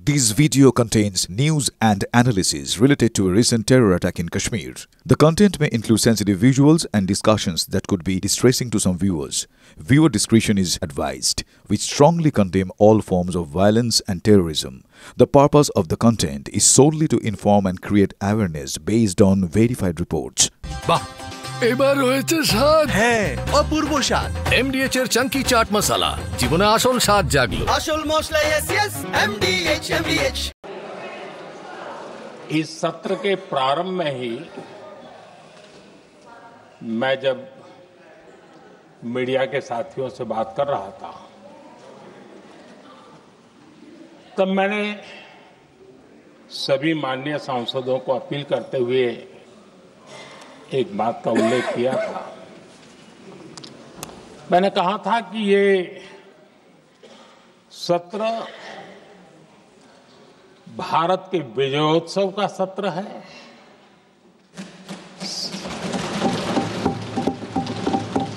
This video contains news and analysis related to a recent terror attack in Kashmir. The content may include sensitive visuals and discussions that could be distressing to some viewers. Viewer discretion is advised. We strongly condemn all forms of violence and terrorism. The purpose of the content is solely to inform and create awareness based on verified reports. বাহ, এবার হয়েছে স্বাদ। হ্যাঁ, অপূর্ব স্বাদ। MDH এর চাঙ্কি চাট মশলা জীবনে আসল স্বাদ জাগলো। আসল মশলা yes MDH। इस सत्र के प्रारंभ में ही मैं जब मीडिया के साथियों से बात कर रहा था तब मैंने सभी माननीय सांसदों को अपील करते हुए एक बात का उल्लेख किया था। मैंने कहा था कि ये सत्र भारत के विजयोत्सव का सत्र है।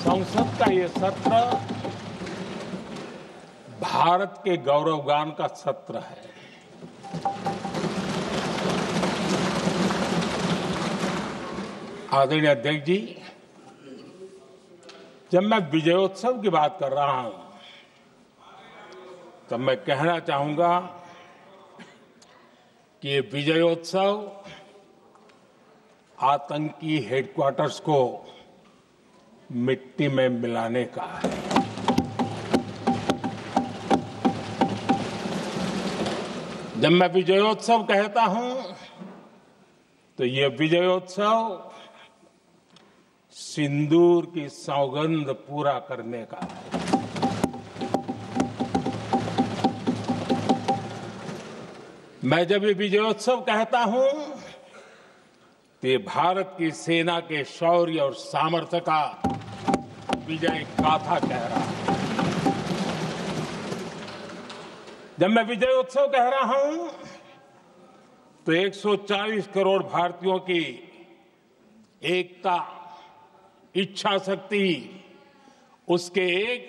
संसद का ये सत्र भारत के गौरवगान का सत्र है। आदरणीय अध्यक्ष जी, जब मैं विजयोत्सव की बात कर रहा हूं तब मैं कहना चाहूंगा कि ये विजयोत्सव आतंकी हेडक्वार्टर्स को मिट्टी में मिलाने का है। जब मैं विजयोत्सव कहता हूं तो ये विजयोत्सव सिंदूर की सौगंध पूरा करने का है। मैं जब ये विजयोत्सव कहता हूं तो ये भारत की सेना के शौर्य और सामर्थ्य का विजय गाथा कह रहा है। जब मैं विजयोत्सव कह रहा हूं तो 140 करोड़ भारतीयों की एकता, इच्छा शक्ति, उसके एक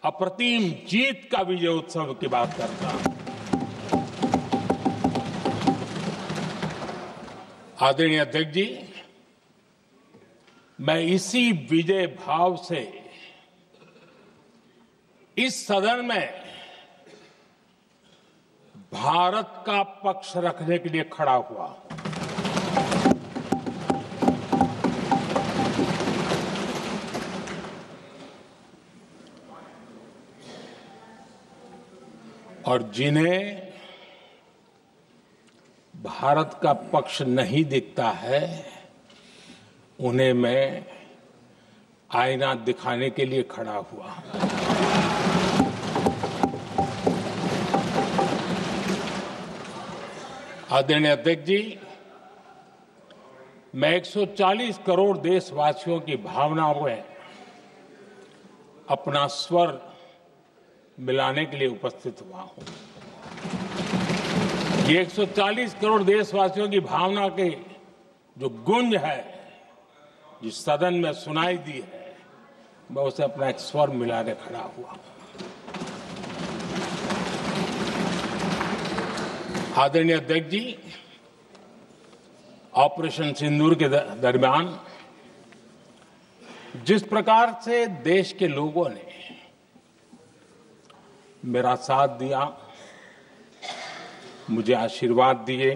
अप्रतिम जीत का विजयोत्सव की बात करता हूं। आदरणीय अध्यक्ष जी, मैं इसी विजय भाव से इस सदन में भारत का पक्ष रखने के लिए खड़ा हुआ। और जिन्हें भारत का पक्ष नहीं दिखता है उन्हें मैं आईना दिखाने के लिए खड़ा हुआ। आदरणीय अध्यक्ष जी, मैं 140 करोड़ देशवासियों की भावनाओं में अपना स्वर मिलाने के लिए उपस्थित हुआ हूं। ये 140 करोड़ देशवासियों की भावना के जो गुंज है, जिस सदन में सुनाई दी है, मैं उसे अपना एक स्वर मिलाने खड़ा हुआ। आदरणीय अध्यक्ष जी, ऑपरेशन सिंदूर के दरमियान जिस प्रकार से देश के लोगों ने मेरा साथ दिया, मुझे आशीर्वाद दिए,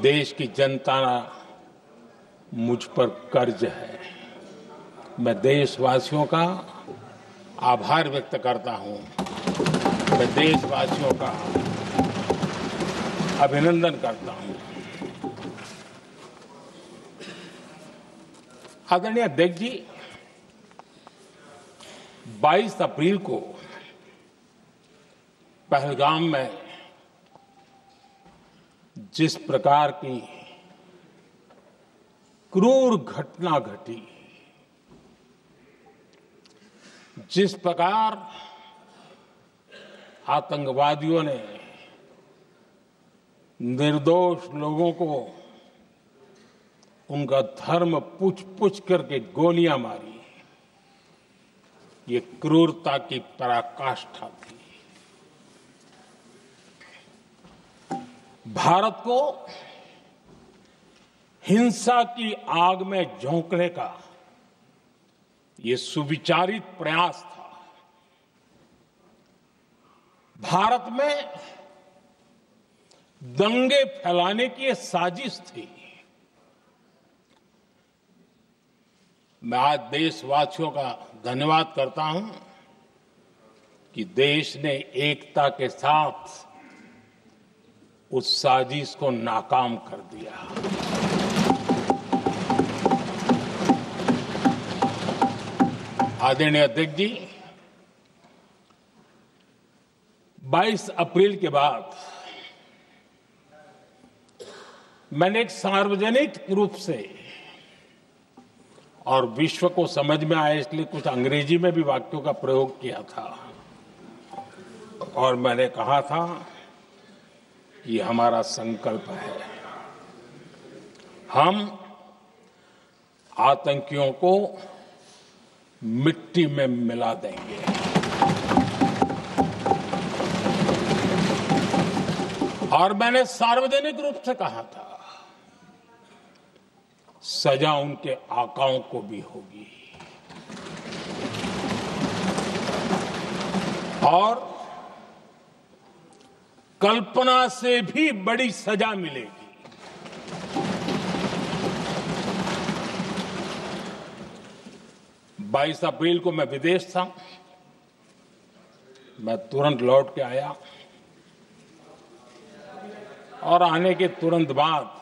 देश की जनता मुझ पर कर्ज है। मैं देशवासियों का आभार व्यक्त करता हूं। मैं देशवासियों का अभिनंदन करता हूं। आदरणीय अध्यक्ष जी, 22 अप्रैल को पहलगाम में जिस प्रकार की क्रूर घटना घटी, जिस प्रकार आतंकवादियों ने निर्दोष लोगों को उनका धर्म पूछ पूछ करके गोलियां मारी, ये क्रूरता की पराकाष्ठा थी। भारत को हिंसा की आग में झोंकने का ये सुविचारित प्रयास था। भारत में दंगे फैलाने की ये साजिश थी। मैं आज देशवासियों का धन्यवाद करता हूं कि देश ने एकता के साथ उस साजिश को नाकाम कर दिया। आदरणीय अध्यक्ष जी, 22 अप्रैल के बाद मैंने एक सार्वजनिक रूप से और विश्व को समझ में आए इसलिए कुछ अंग्रेजी में भी वाक्यों का प्रयोग किया था और मैंने कहा था ये हमारा संकल्प है, हम आतंकियों को मिट्टी में मिला देंगे। और मैंने सार्वजनिक रूप से कहा था सजा उनके आकाओं को भी होगी और कल्पना से भी बड़ी सजा मिलेगी। 22 अप्रैल को मैं विदेश था, मैं तुरंत लौट के आया और आने के तुरंत बाद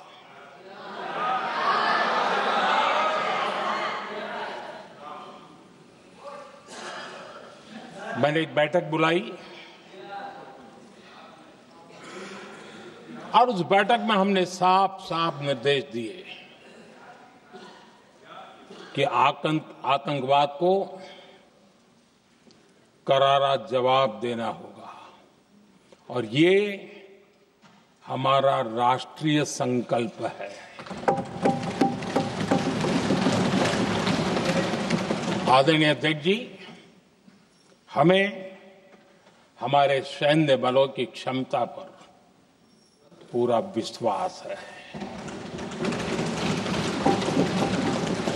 मैंने एक बैठक बुलाई और उस बैठक में हमने साफ साफ निर्देश दिए कि आतंकवाद को करारा जवाब देना होगा और ये हमारा राष्ट्रीय संकल्प है। आदरणीय अध्यक्ष जी, हमें हमारे सैन्य बलों की क्षमता पर पूरा विश्वास है,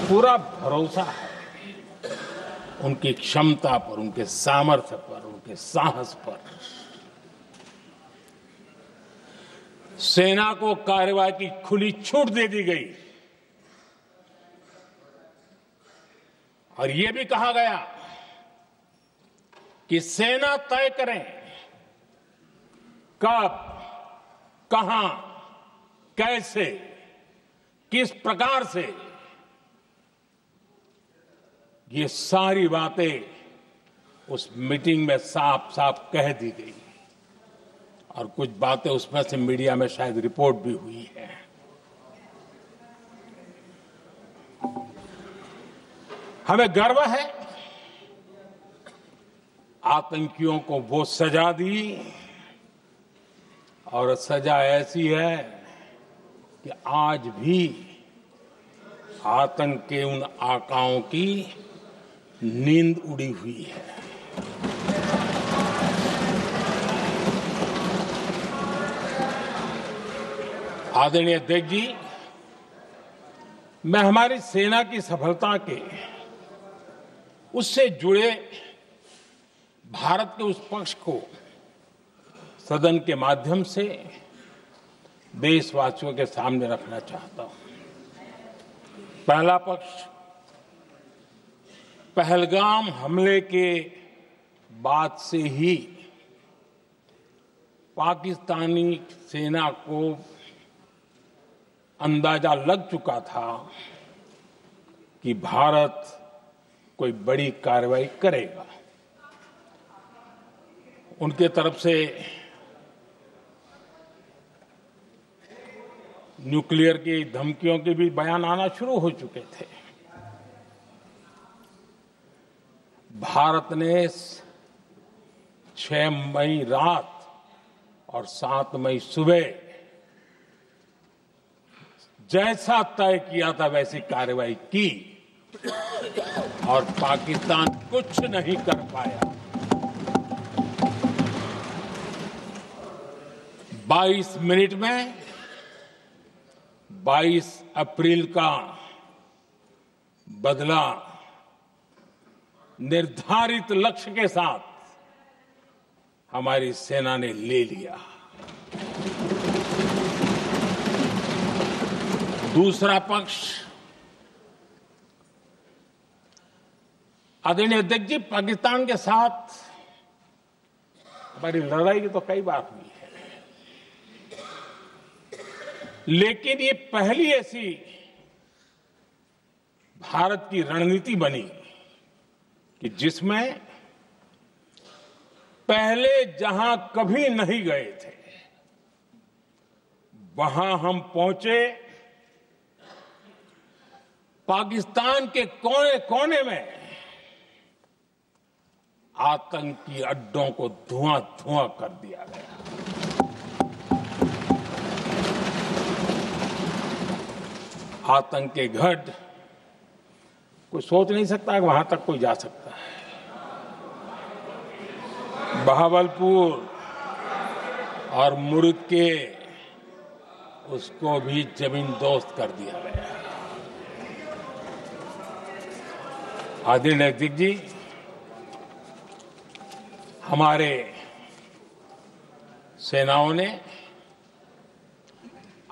पूरा भरोसा है उनकी क्षमता पर, उनके सामर्थ्य पर, उनके साहस पर। सेना को कार्रवाई की खुली छूट दे दी गई और यह भी कहा गया कि सेना तय करें कब, कहां, कैसे, किस प्रकार से। ये सारी बातें उस मीटिंग में साफ साफ कह दी गई और कुछ बातें उसमें से मीडिया में शायद रिपोर्ट भी हुई है। हमें गर्व है आतंकियों को वो सजा दी और सजा ऐसी है कि आज भी आतंक के उन आकाओं की नींद उड़ी हुई है। आदरणीय अध्यक्ष जी, मैं हमारी सेना की सफलता के उससे जुड़े भारत के उस पक्ष को सदन के माध्यम से देशवासियों के सामने रखना चाहता हूं। पहला पक्ष, पहलगाम हमले के बाद से ही पाकिस्तानी सेना को अंदाजा लग चुका था कि भारत कोई बड़ी कार्रवाई करेगा। उनके तरफ से न्यूक्लियर की धमकियों के भी बयान आना शुरू हो चुके थे। भारत ने 6 मई रात और 7 मई सुबह जैसा तय किया था वैसी कार्रवाई की और पाकिस्तान कुछ नहीं कर पाया। 22 मिनट में 22 अप्रैल का बदला निर्धारित लक्ष्य के साथ हमारी सेना ने ले लिया। दूसरा पक्ष, आदरणीय अध्यक्ष जी, पाकिस्तान के साथ हमारी लड़ाई तो कई बार हुई है, लेकिन ये पहली ऐसी भारत की रणनीति बनी कि जिसमें पहले जहां कभी नहीं गए थे वहां हम पहुंचे। पाकिस्तान के कोने कोने में आतंकी अड्डों को धुआं धुआं कर दिया गया। आतंक के गढ़ कोई सोच नहीं सकता कि वहां तक कोई जा सकता है। बहावलपुर और मुर्गे उसको भी जमीन दोस्त कर दिया गया। आदरणीय अध्यक्ष जी, हमारे सेनाओं ने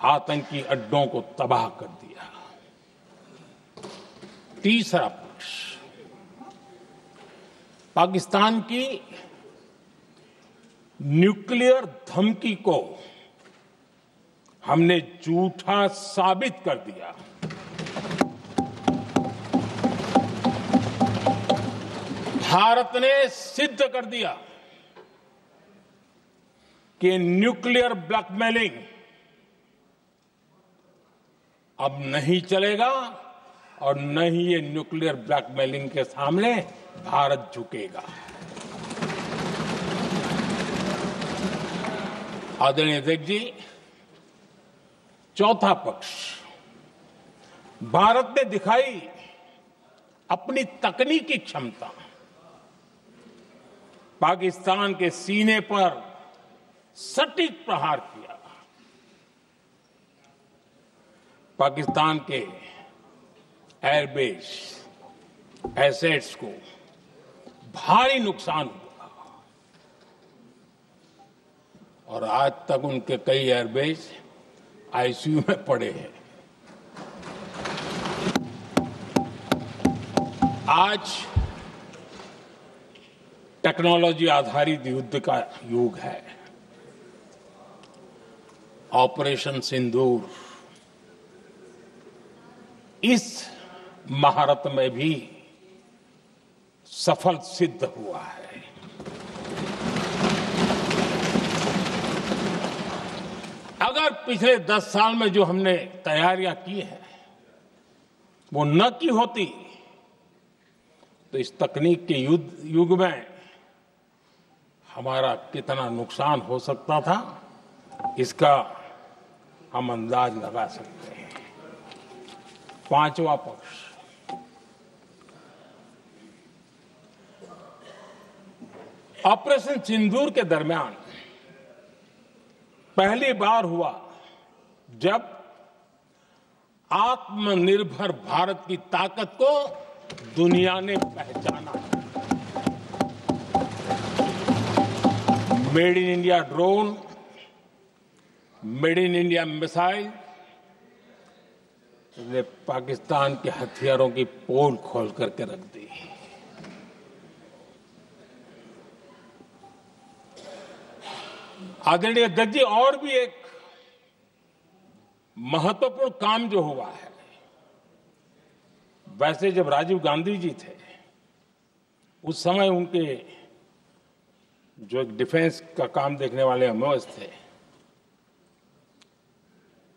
आतंकी अड्डों को तबाह कर दिया। तीसरा पक्ष, पाकिस्तान की न्यूक्लियर धमकी को हमने झूठा साबित कर दिया। भारत ने सिद्ध कर दिया कि न्यूक्लियर ब्लैकमेलिंग अब नहीं चलेगा और न ही ये न्यूक्लियर ब्लैकमेलिंग के सामने भारत झुकेगा। आदरणीय अध्यक्ष जी, चौथा पक्ष, भारत ने दिखाई अपनी तकनीकी क्षमता। पाकिस्तान के सीने पर सटीक प्रहार किया। पाकिस्तान के एयरबेस एसेट्स को भारी नुकसान हुआ और आज तक उनके कई एयरबेस आईसीयू में पड़े हैं। आज टेक्नोलॉजी आधारित युद्ध का युग है। ऑपरेशन सिंदूर इस महारत में भी सफल सिद्ध हुआ है। अगर पिछले 10 साल में जो हमने तैयारियां की हैं वो न की होती तो इस तकनीक के युग में हमारा कितना नुकसान हो सकता था, इसका हम अंदाज लगा सकते हैं। पांचवा पक्ष, ऑपरेशन सिंदूर के दरमियान पहली बार हुआ जब आत्मनिर्भर भारत की ताकत को दुनिया ने पहचाना। Made in India drone, made in India missile ने पाकिस्तान के हथियारों की पोल खोल करके रख दी। आदरणीय अध्यक्ष जी, और भी एक महत्वपूर्ण काम जो हुआ है, वैसे जब राजीव गांधी जी थे उस समय उनके जो एक डिफेंस का काम देखने वाले एमओएस थे,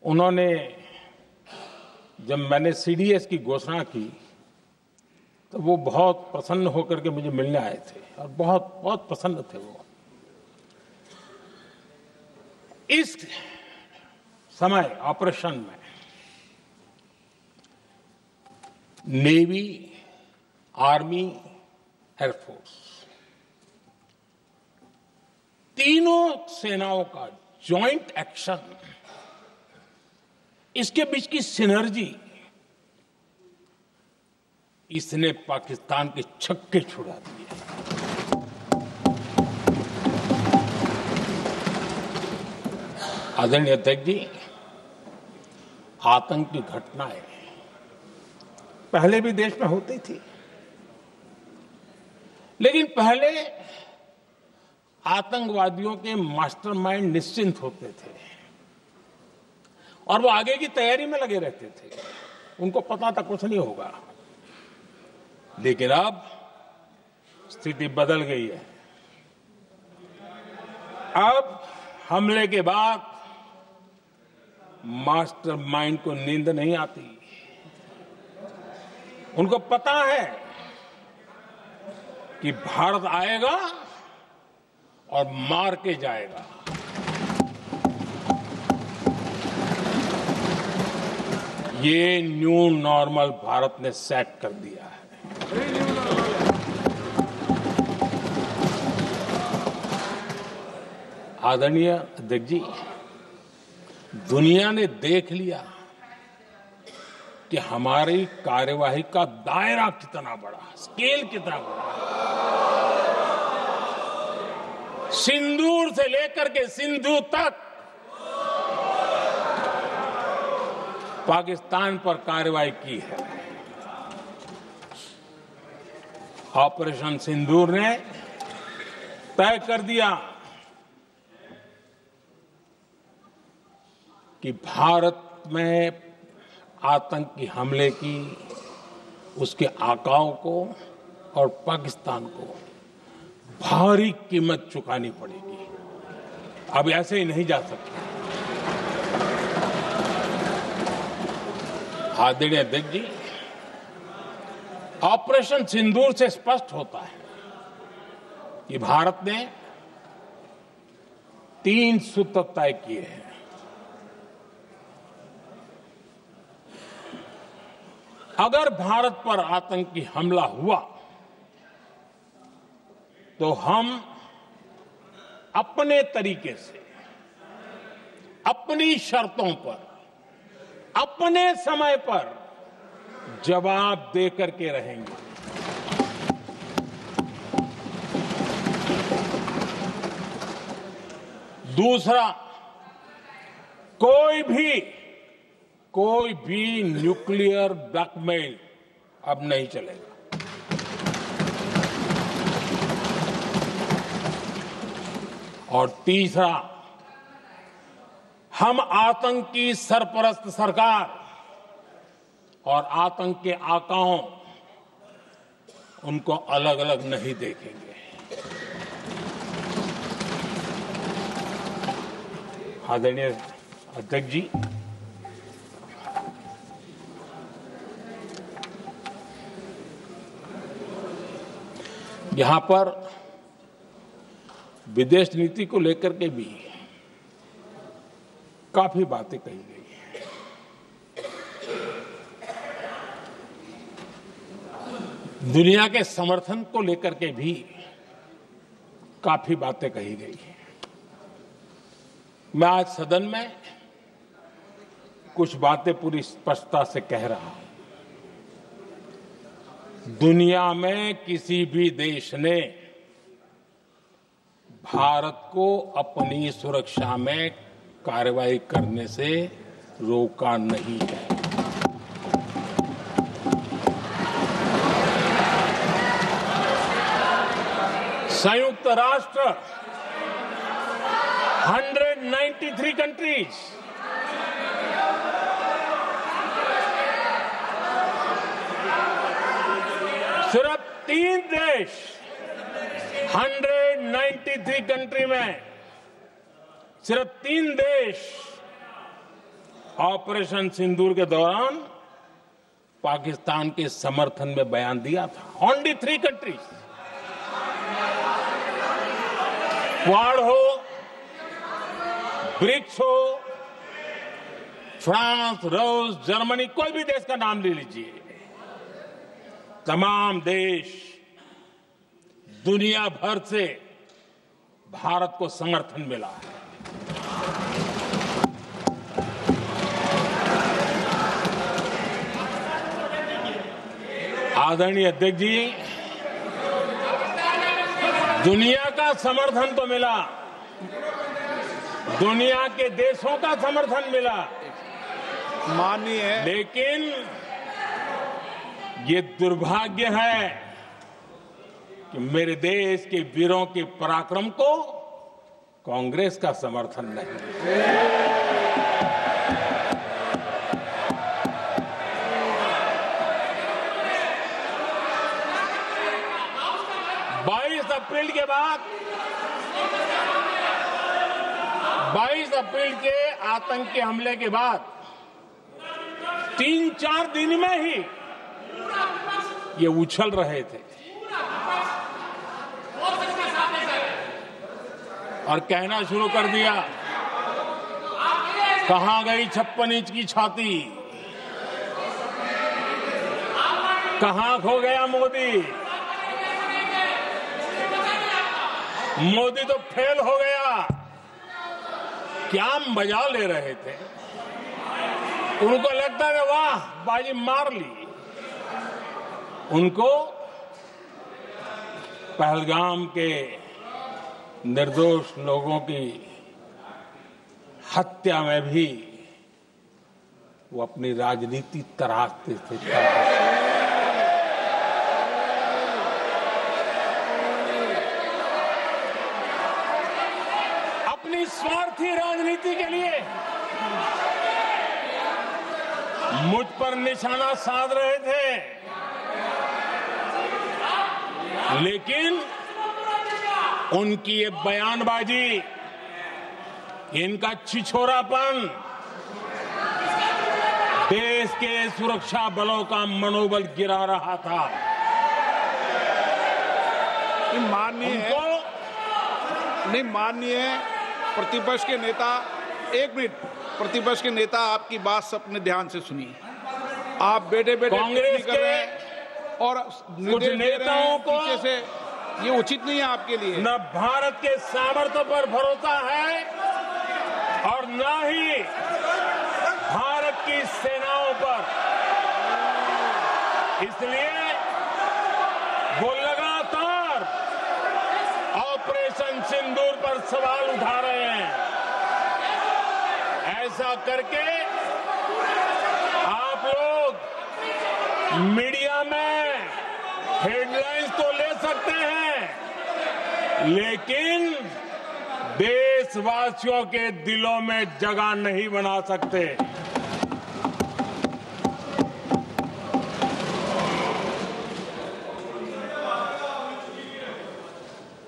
उन्होंने जब मैंने सीडीएस की घोषणा की तो वो बहुत प्रसन्न होकर के मुझे मिलने आए थे और बहुत बहुत प्रसन्न थे वो। इस समय ऑपरेशन में नेवी आर्मी, एयरफोर्स, तीनों सेनाओं का जॉइंट एक्शन, इसके बीच की सिनर्जी, इसने पाकिस्तान के छक्के छुड़ा दिए। आदरणीय अध्यक्ष जी, आतंक की घटनाएं पहले भी देश में होती थी, लेकिन पहले आतंकवादियों के मास्टरमाइंड निश्चिंत होते थे और वो आगे की तैयारी में लगे रहते थे, उनको पता था कुछ नहीं होगा। लेकिन अब स्थिति बदल गई है। अब हमले के बाद मास्टरमाइंड को नींद नहीं आती। उनको पता है कि भारत आएगा और मार के जाएगा। ये न्यू नॉर्मल भारत ने सेट कर दिया है। आदरणीय अध्यक्ष जी, दुनिया ने देख लिया कि हमारी कार्यवाही का दायरा कितना बड़ा, स्केल कितना बड़ा। सिंदूर से लेकर के सिंधु तक पाकिस्तान पर कार्रवाई की है। ऑपरेशन सिंदूर ने तय कर दिया कि भारत में आतंकी हमले की, उसके आकाओं को और पाकिस्तान को भारी कीमत चुकानी पड़ेगी। अब ऐसे ही नहीं जा सकते। आदरणीय अध्यक्ष जी, ऑपरेशन सिंदूर से स्पष्ट होता है कि भारत ने 3 सूत्र तय किए हैं। अगर भारत पर आतंकी हमला हुआ तो हम अपने तरीके से, अपनी शर्तों पर, अपने समय पर जवाब दे करके रहेंगे। दूसरा, कोई भी न्यूक्लियर ब्लैकमेल अब नहीं चलेगा। और तीसरा, हम आतंक की सरपरस्त सरकार और आतंक के आकाओं, उनको अलग अलग नहीं देखेंगे। आदरणीय अध्यक्ष जी, यहां पर विदेश नीति को लेकर के भी काफी बातें कही गई हैं। दुनिया के समर्थन को लेकर के भी काफी बातें कही गई हैं। मैं आज सदन में कुछ बातें पूरी स्पष्टता से कह रहा हूं। दुनिया में किसी भी देश ने भारत को अपनी सुरक्षा में कार्रवाई करने से रोका नहीं है। संयुक्त राष्ट्र 193 कंट्रीज, सिर्फ 3 देश 193 कंट्री में सिर्फ 3 देश ऑपरेशन सिंदूर के दौरान पाकिस्तान के समर्थन में बयान दिया था। Only 3 countries. क्वाड हो, ब्रिक्स हो, फ्रांस, रूस, जर्मनी, कोई भी देश का नाम ले लीजिए, तमाम देश दुनिया भर से भारत को समर्थन मिला है। आदरणीय अध्यक्ष जी, दुनिया का समर्थन तो मिला, दुनिया के देशों का समर्थन मिला, माननीय, लेकिन ये दुर्भाग्य है कि मेरे देश के वीरों के पराक्रम को कांग्रेस का समर्थन नहीं। 22 अप्रैल के बाद 22 अप्रैल के आतंकी हमले के बाद 3-4 दिन में ही ये उछल रहे थे और कहना शुरू कर दिया, कहां गई 56 इंच की छाती, कहां खो गया मोदी, मोदी तो फेल हो गया। क्या मजा ले रहे थे, उनको लगता है वाह बाजी मार ली। उनको पहलगाम के निर्दोष लोगों की हत्या में भी वो अपनी राजनीति तराशते थे। अपनी स्वार्थी राजनीति के लिए मुझ पर निशाना साध रहे थे, लेकिन उनकी ये बयानबाजी, इनका छिछोरापन देश के सुरक्षा बलों का मनोबल गिरा रहा था। माननीय प्रतिपक्ष के नेता, एक मिनट, प्रतिपक्ष के नेता आपकी बात अपने ध्यान से सुनिए। आप बेटे कांग्रेस के और कुछ नेताओं को पीछे से, ये उचित नहीं है आपके लिए। न भारत के सामर्थ्य पर भरोसा है और न ही भारत की सेनाओं पर, इसलिए वो लगातार ऑपरेशन सिंदूर पर सवाल उठा रहे हैं। ऐसा करके आप लोग मीडिया में हेडलाइंस तो ले सकते हैं, लेकिन देशवासियों के दिलों में जगह नहीं बना सकते।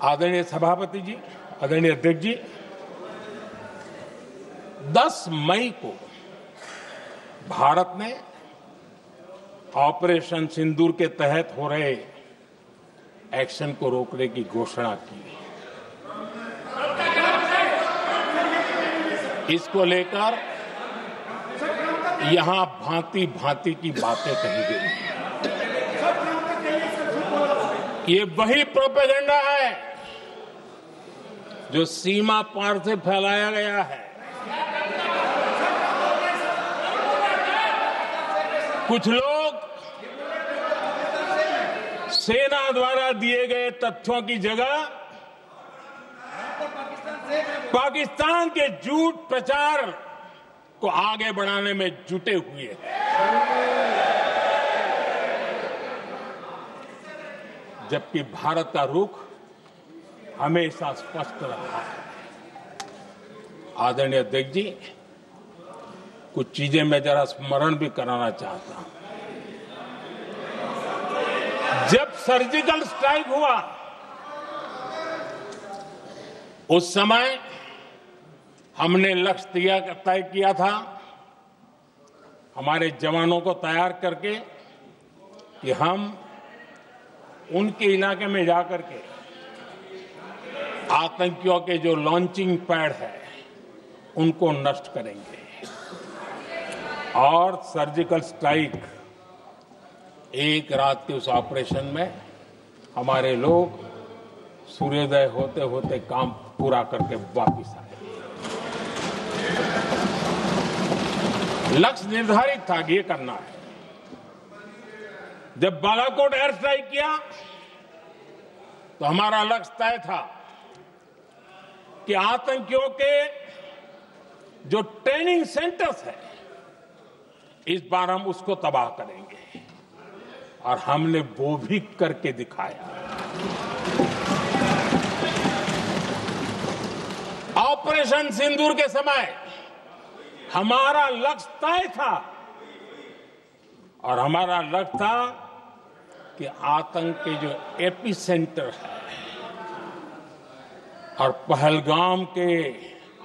आदरणीय सभापति जी, आदरणीय अध्यक्ष जी, 10 मई को भारत ने ऑपरेशन सिंदूर के तहत हो रहे एक्शन को रोकने की घोषणा की। इसको लेकर यहां भांति भांति की बातें कही गई। ये वही प्रोपेगेंडा है जो सीमा पार से फैलाया गया है। कुछ लोग सेना द्वारा दिए गए तथ्यों की जगह पाकिस्तान के झूठ प्रचार को आगे बढ़ाने में जुटे हुए हैं। जबकि भारत का रुख हमेशा स्पष्ट रहा है। आदरणीय अध्यक्ष जी, कुछ चीजें मैं जरा स्मरण भी कराना चाहता हूं। जब सर्जिकल स्ट्राइक हुआ, उस समय हमने लक्ष्य तय किया था, हमारे जवानों को तैयार करके कि हम उनके इलाके में जाकर के आतंकियों के जो लॉन्चिंग पैड है उनको नष्ट करेंगे और सर्जिकल स्ट्राइक एक रात के उस ऑपरेशन में हमारे लोग सूर्योदय होते होते काम पूरा करके वापस आए। लक्ष्य निर्धारित था कि ये करना है। जब बालाकोट एयर स्ट्राइक किया तो हमारा लक्ष्य तय था कि आतंकियों के जो ट्रेनिंग सेंटर्स है इस बार हम उसको तबाह करेंगे, और हमने वो भी करके दिखाया। ऑपरेशन सिंदूर के समय हमारा लक्ष्य तय था, और हमारा लक्ष्य था कि आतंक के जो एपी सेंटर है और पहलगाम के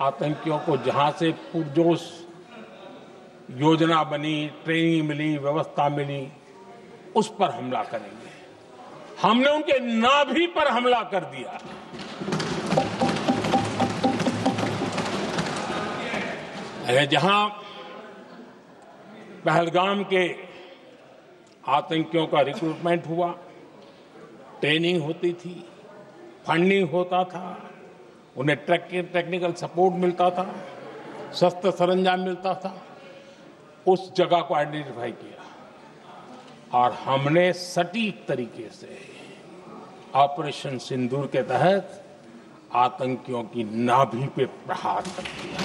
आतंकियों को जहां से पुरजोश योजना बनी, ट्रेनिंग मिली, व्यवस्था मिली, उस पर हमला करेंगे। हमने उनके नाभि पर हमला कर दिया। जहां पहलगाम के आतंकियों का रिक्रूटमेंट हुआ, ट्रेनिंग होती थी, फंडिंग होता था, उन्हें टेक्निकल सपोर्ट मिलता था, शस्त्र सरंजाम मिलता था, उस जगह को आइडेंटिफाई किया और हमने सटीक तरीके से ऑपरेशन सिंदूर के तहत आतंकियों की नाभि पे प्रहार कर दिया।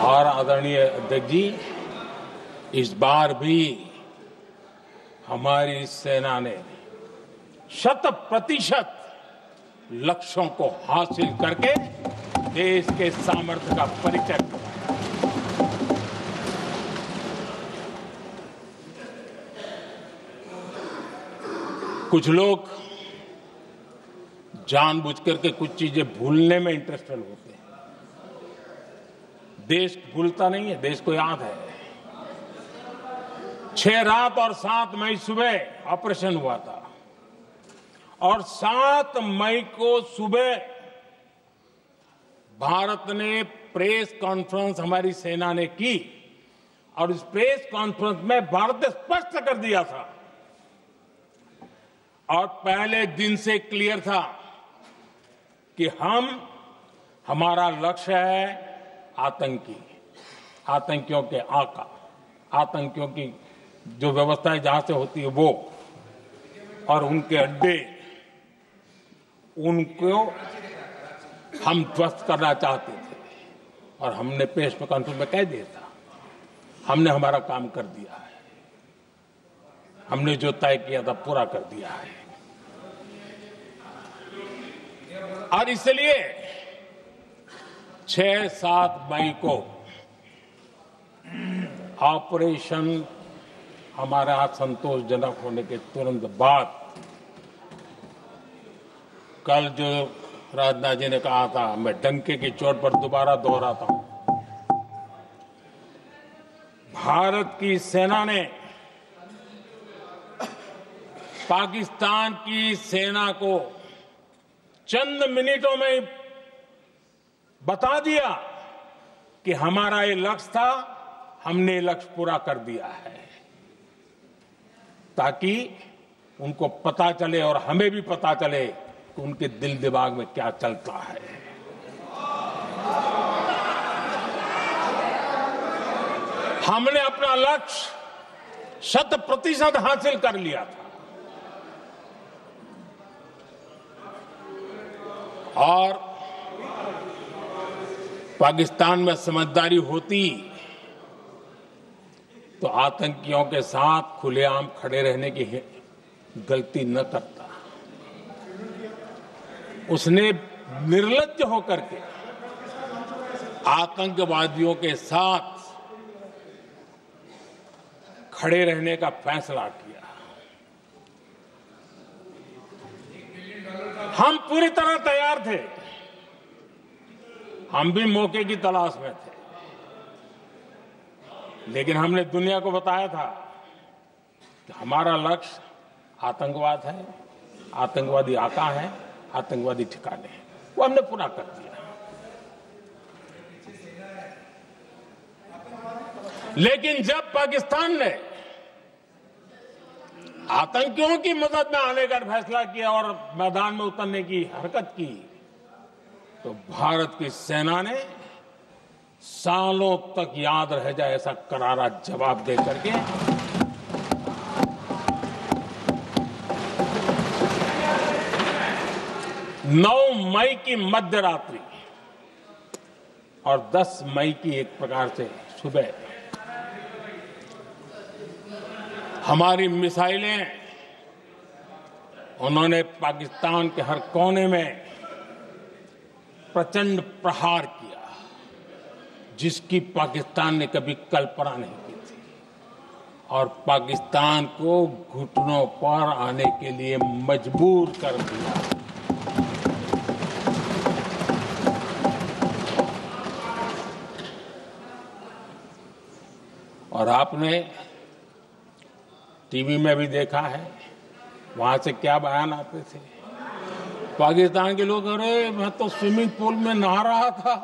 और आदरणीय अध्यक्ष जी, इस बार भी हमारी सेना ने 100% लक्ष्यों को हासिल करके देश के सामर्थ्य का परिचय कराया। कुछ लोग जानबूझकर के कुछ चीजें भूलने में इंटरेस्टेड होते हैं। देश भूलता नहीं है, देश को याद है। 6 रात और 7 मई सुबह ऑपरेशन हुआ था, और 7 मई को सुबह भारत ने प्रेस कॉन्फ्रेंस हमारी सेना ने की, और इस प्रेस कॉन्फ्रेंस में भारत ने स्पष्ट कर दिया था, और पहले दिन से क्लियर था कि हमारा लक्ष्य है आतंकियों के आका, आतंकियों की जो व्यवस्थाएं जहां से होती है वो, और उनके अड्डे, उनको हम ध्वस्त करना चाहते थे। और हमने प्रेस कॉन्फ्रेंस में कह दिया था, हमने हमारा काम कर दिया है, हमने जो तय किया था पूरा कर दिया है। और इसलिए 6-7 मई को ऑपरेशन हमारा संतोषजनक होने के तुरंत बाद, कल जो राजनाथ जी ने कहा था, मैं डंके की चोट पर दोबारा दोहराता हूं, भारत की सेना ने पाकिस्तान की सेना को चंद मिनटों में बता दिया कि हमारा ये लक्ष्य था, हमने ये लक्ष्य पूरा कर दिया है, ताकि उनको पता चले और हमें भी पता चले कि उनके दिल दिमाग में क्या चलता है। हमने अपना लक्ष्य 100% हासिल कर लिया था, और पाकिस्तान में समझदारी होती तो आतंकियों के साथ खुलेआम खड़े रहने की गलती न करता। उसने निर्लज्ज होकर के आतंकवादियों के साथ खड़े रहने का फैसला किया। हम पूरी तरह तैयार थे, हम भी मौके की तलाश में थे, लेकिन हमने दुनिया को बताया था कि हमारा लक्ष्य आतंकवाद है, आतंकवादी आका है, आतंकवादी ठिकाने हैं, वो हमने पूरा कर दिया। लेकिन जब पाकिस्तान ने आतंकियों की मदद में आने का फैसला किया और मैदान में उतरने की हरकत की, तो भारत की सेना ने सालों तक याद रह जाए ऐसा करारा जवाब दे करके 9 मई की मध्य रात्रि और 10 मई की एक प्रकार से सुबह हमारी मिसाइलें उन्होंने पाकिस्तान के हर कोने में प्रचंड प्रहार किया, जिसकी पाकिस्तान ने कभी कल्पना नहीं की थी, और पाकिस्तान को घुटनों पर आने के लिए मजबूर कर दिया। और आपने टीवी में भी देखा है, वहां से क्या बयान आते थे। पाकिस्तान के लोग, अरे मैं तो स्विमिंग पूल में नहा रहा था,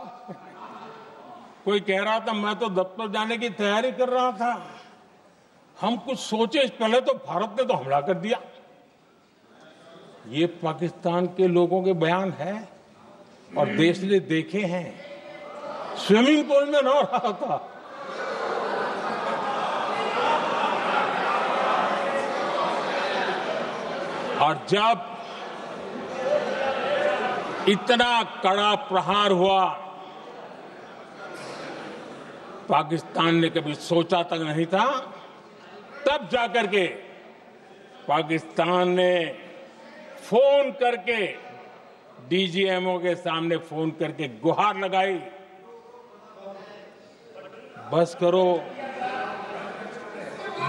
कोई कह रहा था मैं तो दफ्तर जाने की तैयारी कर रहा था। हम कुछ सोचे पहले तो भारत ने तो हमला कर दिया। ये पाकिस्तान के लोगों के बयान है और देश ने देखे हैं। स्विमिंग पूल में नहा रहा था। और जब इतना कड़ा प्रहार हुआ, पाकिस्तान ने कभी सोचा तक नहीं था, तब जाकर के पाकिस्तान ने फोन करके डीजीएमओ के सामने फोन करके गुहार लगाई, बस करो,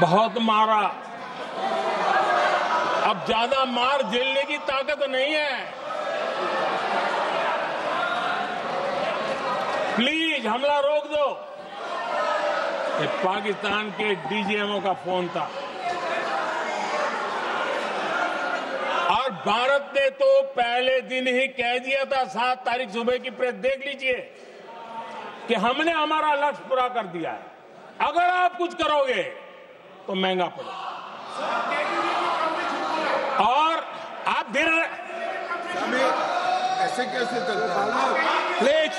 बहुत मारा, अब ज्यादा मार झेलने की ताकत नहीं है, प्लीज हमला रोक दो। ये पाकिस्तान के डीजीएमओ का फोन था। और भारत ने तो पहले दिन ही कह दिया था, 7 तारीख सुबह की प्रेस देख लीजिए, कि हमने हमारा लक्ष्य पूरा कर दिया है, अगर आप कुछ करोगे तो महंगा पड़ेगा। और आप धीरे ऐसे कैसे चलता है? प्लीज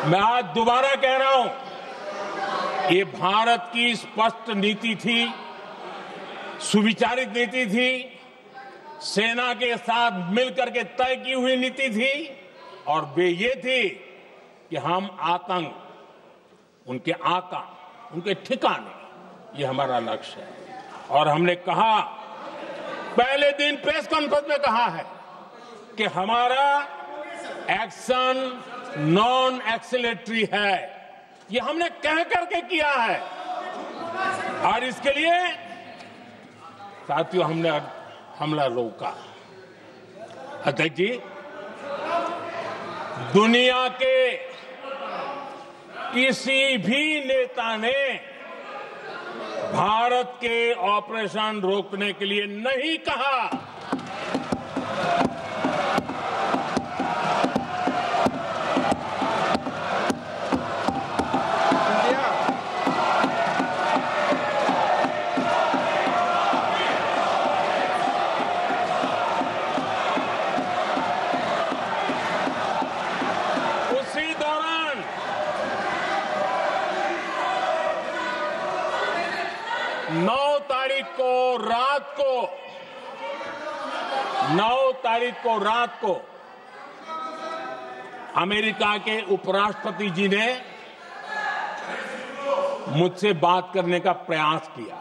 मैं आज दोबारा कह रहा हूं, ये भारत की स्पष्ट नीति थी, सुविचारित नीति थी, सेना के साथ मिलकर के तय की हुई नीति थी, और वे ये थी कि हम आतंक, उनके आका, उनके ठिकाने, ये हमारा लक्ष्य है। और हमने कहा, पहले दिन प्रेस कॉन्फ्रेंस में कहा है कि हमारा एक्शन नॉन एक्सीलेटरी है, ये हमने कह करके किया है। और इसके लिए साथियों हमने हमला रोका। अध्यक्ष जी, दुनिया के किसी भी नेता ने भारत के ऑपरेशन रोकने के लिए नहीं कहा। उसी दौरान 9 तारीख को रात को अमेरिका के उपराष्ट्रपति जी ने मुझसे बात करने का प्रयास किया।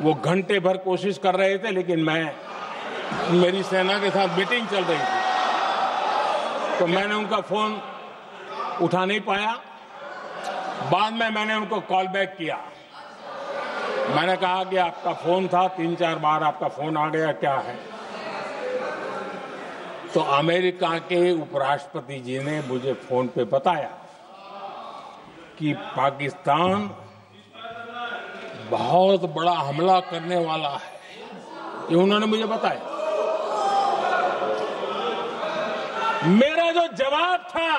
वो घंटे भर कोशिश कर रहे थे, लेकिन मेरी सेना के साथ मीटिंग चल रही थी, तो मैंने उनका फोन उठा नहीं पाया। बाद में मैंने उनको कॉल बैक किया। मैंने कहा कि आपका फोन था, 3-4 बार आपका फोन आ गया, क्या है? तो अमेरिका के उपराष्ट्रपति जी ने मुझे फोन पे बताया कि पाकिस्तान बहुत बड़ा हमला करने वाला है, ये उन्होंने मुझे बताया। मेरा जो जवाब था,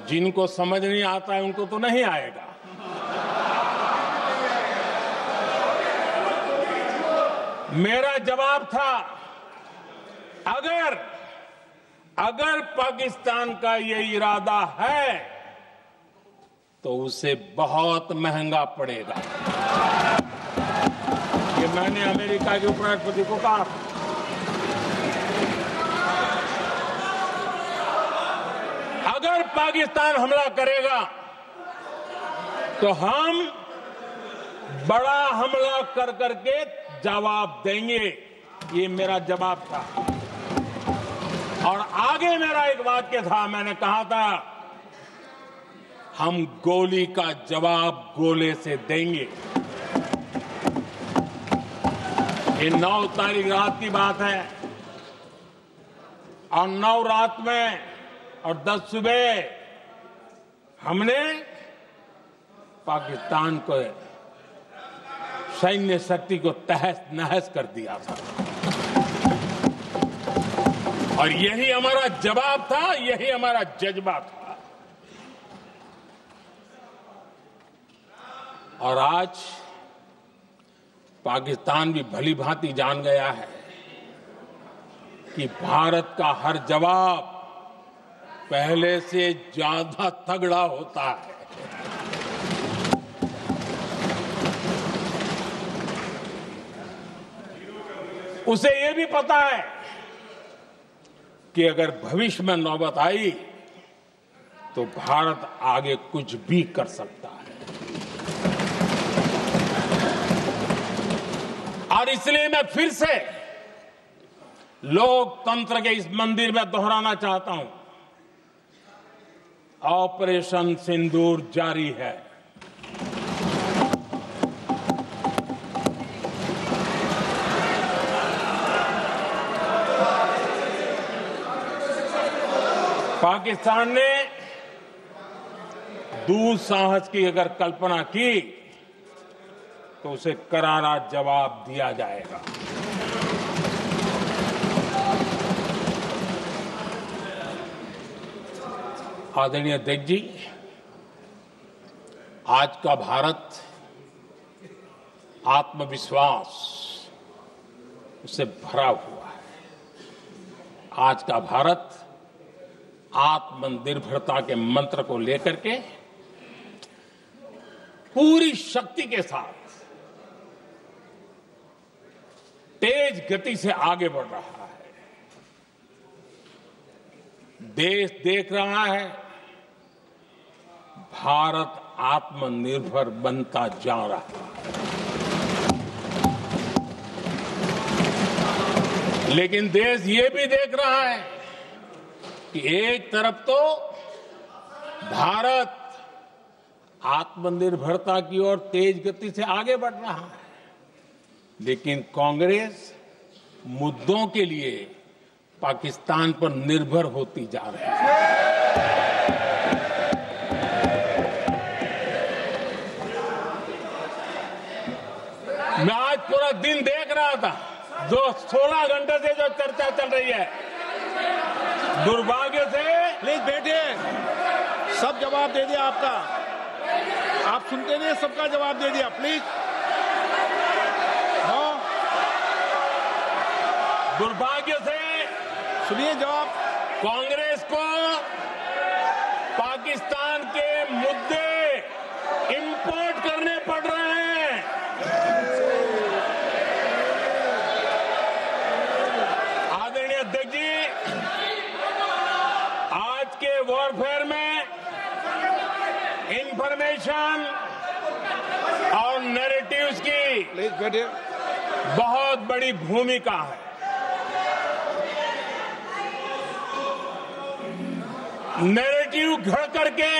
जिनको समझ नहीं आता है उनको तो नहीं आएगा। मेरा जवाब था, अगर पाकिस्तान का ये इरादा है तो उसे बहुत महंगा पड़ेगा। ये मैंने अमेरिका के उपराष्ट्रपति को कहा। अगर पाकिस्तान हमला करेगा तो हम बड़ा हमला कर करके जवाब देंगे, ये मेरा जवाब था। और आगे मेरा एक वाक्य था, मैंने कहा था हम गोली का जवाब गोले से देंगे। ये 9 तारीख रात की बात है और 9 रात में और 10 सुबह हमने पाकिस्तान को सैन्य शक्ति को तहस नहस कर दिया था। और यही हमारा जवाब था, यही हमारा जज्बा था। और आज पाकिस्तान भी भली भांति जान गया है कि भारत का हर जवाब पहले से ज्यादा तगड़ा होता है। उसे यह भी पता है कि अगर भविष्य में नौबत आई तो भारत आगे कुछ भी कर सकता है। और इसलिए मैं फिर से लोकतंत्र के इस मंदिर में दोहराना चाहता हूं, ऑपरेशन सिंदूर जारी है। पाकिस्तान ने दुस्साहस की अगर कल्पना की तो उसे करारा जवाब दिया जाएगा। आदरणीय अध्यक्ष जी, आज का भारत आत्मविश्वास से भरा हुआ है। आज का भारत आत्मनिर्भरता के मंत्र को लेकर के पूरी शक्ति के साथ तेज गति से आगे बढ़ रहा है। देश देख रहा है भारत आत्मनिर्भर बनता जा रहा है। लेकिन देश ये भी देख रहा है कि एक तरफ तो भारत आत्मनिर्भरता की ओर तेज गति से आगे बढ़ रहा है, लेकिन कांग्रेस मुद्दों के लिए पाकिस्तान पर निर्भर होती जा रही है। मैं आज पूरा दिन देख रहा था, जो 16 घंटे से जो चर्चा चल रही है, दुर्भाग्य से। प्लीज बैठिए, सब जवाब दे दिया आपका। आप सुनते नहीं, सबका जवाब दे दिया। प्लीज दुर्भाग्य से सुनिए जवाब। कांग्रेस को पाकिस्तान के मुद्दे इंपोर्ट करने पड़ रहे हैं। आदरणीय अध्यक्ष जी, आज के वॉरफेयर में इंफॉर्मेशन और नैरेटिव्स की प्लीज बैठिए। बहुत बड़ी भूमिका है। नैरेटिव घड़ करके,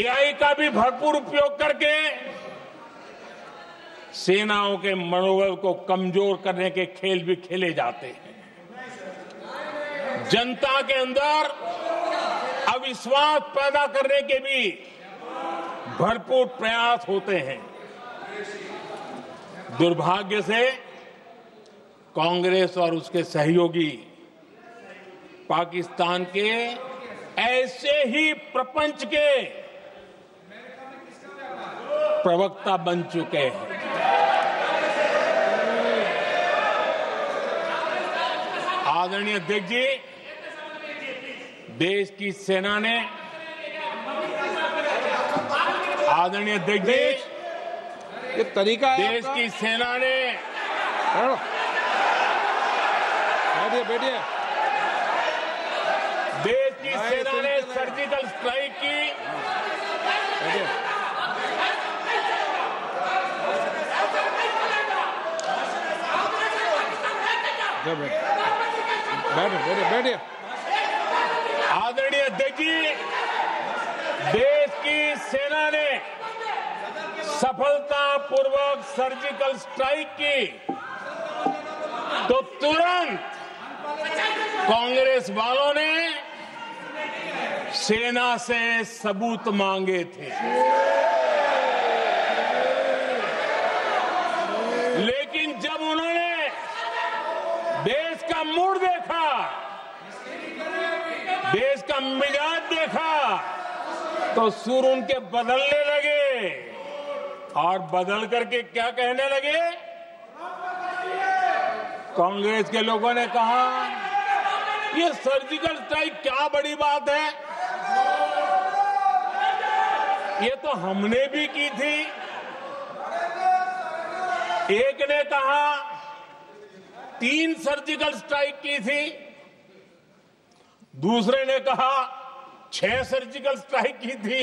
एआई का भी भरपूर उपयोग करके सेनाओं के मनोबल को कमजोर करने के खेल भी खेले जाते हैं। जनता के अंदर अविश्वास पैदा करने के भी भरपूर प्रयास होते हैं। दुर्भाग्य से कांग्रेस और उसके सहयोगी पाकिस्तान के ऐसे ही प्रपंच के प्रवक्ता बन चुके हैं। आदरणीय अध्यक्ष जी, देश की सेना ने आदरणीय अध्यक्ष जी, ये तरीका है देश की सेना ने बैठिए देश की सेना ने सर्जिकल स्ट्राइक की। बैठिए आदरणीय अध्यक्ष जी, देश की सेना ने सफलतापूर्वक सर्जिकल स्ट्राइक की तो तुरंत कांग्रेस वालों ने सेना से सबूत मांगे थे, लेकिन जब उन्होंने देश का मूड देखा, देश का मिजाज देखा, तो सुर उनके बदलने लगे और बदल करके क्या कहने लगे। कांग्रेस के लोगों ने कहा, ये सर्जिकल स्ट्राइक क्या बड़ी बात है, ये तो हमने भी की थी। एक ने कहा 3 सर्जिकल स्ट्राइक की थी, दूसरे ने कहा 6 सर्जिकल स्ट्राइक की थी,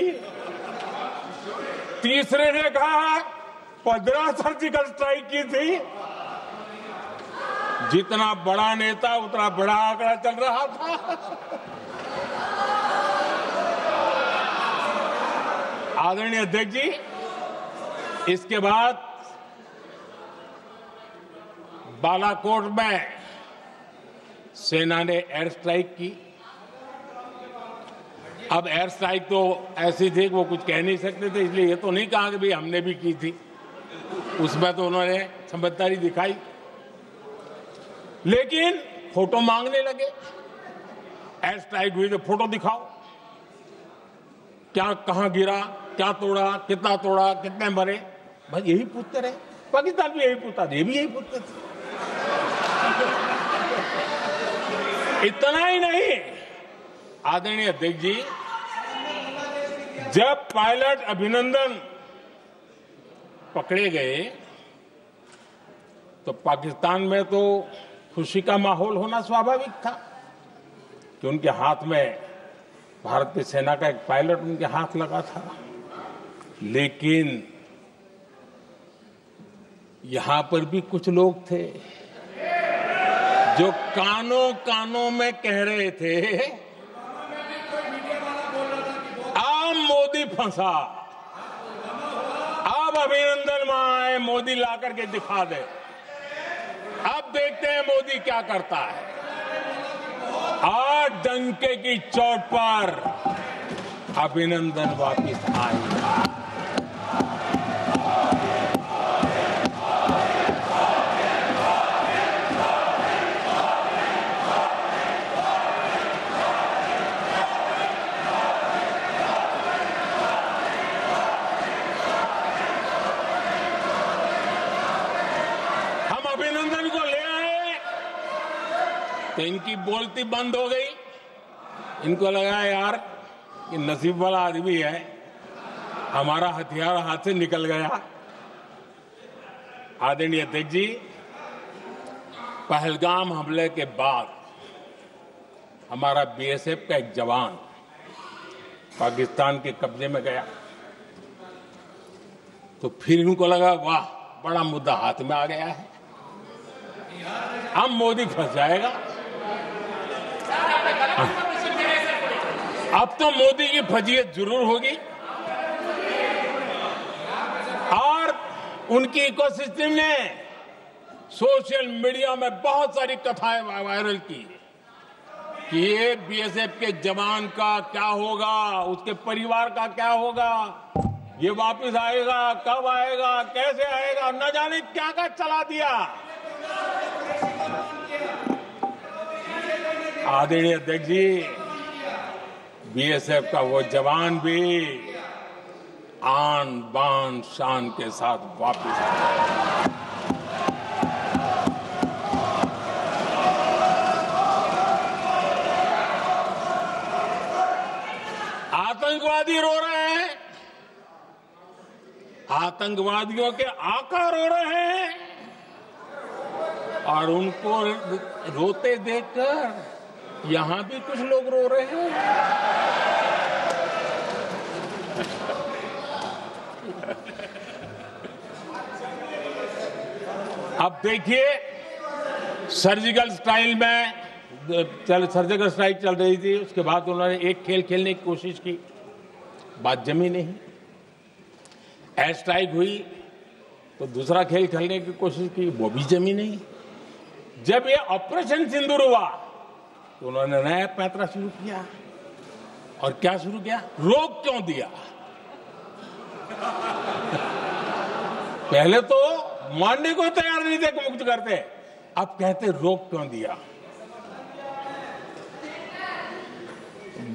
तीसरे ने कहा 15 सर्जिकल स्ट्राइक की थी। जितना बड़ा नेता उतना बड़ा आंकड़ा चल रहा था। आदरणीय अध्यक्ष जी, इसके बाद बालाकोट में सेना ने एयर स्ट्राइक की। अब एयर स्ट्राइक तो ऐसी थी कि वो कुछ कह नहीं सकते थे, इसलिए ये तो नहीं कहा कि भाई हमने भी की थी। उसमें तो उन्होंने समझदारी दिखाई, लेकिन फोटो मांगने लगे। एयर स्ट्राइक हुई तो फोटो दिखाओ, क्या कहां गिरा, क्या तोड़ा, कितना तोड़ा, कितने मरे, बस यही पूछते रहे। पाकिस्तान भी यही पूछता था, ये भी यही पूछते थे। इतना ही नहीं, आदरणीय अध्यक्ष जी, जब पायलट अभिनंदन पकड़े गए तो पाकिस्तान में तो खुशी का माहौल होना स्वाभाविक था कि उनके हाथ में भारतीय सेना का एक पायलट उनके हाथ लगा था। लेकिन यहां पर भी कुछ लोग थे जो कानों कानों में कह रहे थे, अब मोदी फंसा, अब अभिनंदन वहां आए, मोदी ला करके दिखा दे, अब देखते हैं मोदी क्या करता है। आज डंके की चोट पर अभिनंदन वापिस आए। अभिनंदन को ले आए तो इनकी बोलती बंद हो गई। इनको लगा यार कि नसीब वाला आदमी है, हमारा हथियार हाथ से निकल गया। आदरणीय अध्यक्ष जी, पहलगाम हमले के बाद हमारा बीएसएफ का एक जवान पाकिस्तान के कब्जे में गया तो फिर इनको लगा वाह, बड़ा मुद्दा हाथ में आ गया है, अब मोदी फंस जाएगा। अब तो मोदी की फजीयत जरूर होगी। और उनकी इकोसिस्टम ने सोशल मीडिया में बहुत सारी कथाएं वायरल की कि ये बीएसएफ के जवान का क्या होगा, उसके परिवार का क्या होगा। ये वापस आएगा, कब आएगा, कैसे आएगा, न जाने क्या क्या चला दिया। आदरणीय अध्यक्ष जी, बीएसएफ का वो जवान भी आन बान शान के साथ वापस आए। आतंकवादी रो रहे हैं, आतंकवादियों के आका रो रहे हैं, और उनको रोते देखकर यहां भी कुछ लोग रो रहे हैं। अब देखिए, सर्जिकल स्ट्राइक चल रही थी, उसके बाद उन्होंने एक खेल खेलने की कोशिश की, बात जमी नहीं। एयर स्ट्राइक हुई तो दूसरा खेल खेलने की कोशिश की, वो भी जमी नहीं। जब ये ऑपरेशन सिंदूर हुआ तो उन्होंने नया पैंतरा शुरू किया। और क्या शुरू किया? रोक क्यों दिया? पहले तो मानने को तैयार नहीं थे कि मुक्त करते, अब कहते रोक क्यों दिया।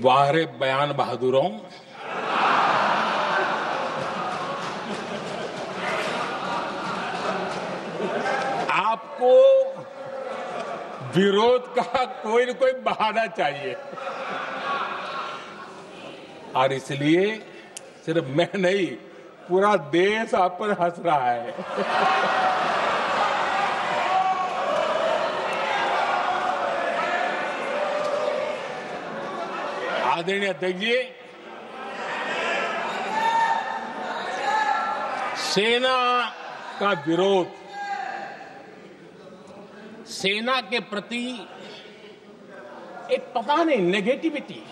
वाह रे बयान बहादुरों, आपको विरोध का कोई न कोई बहाना चाहिए, और इसलिए सिर्फ मैं नहीं, पूरा देश आप पर हंस रहा है। आदरणीय अध्यक्ष जी, सेना का विरोध, सेना के प्रति एक पता नहीं नेगेटिविटी,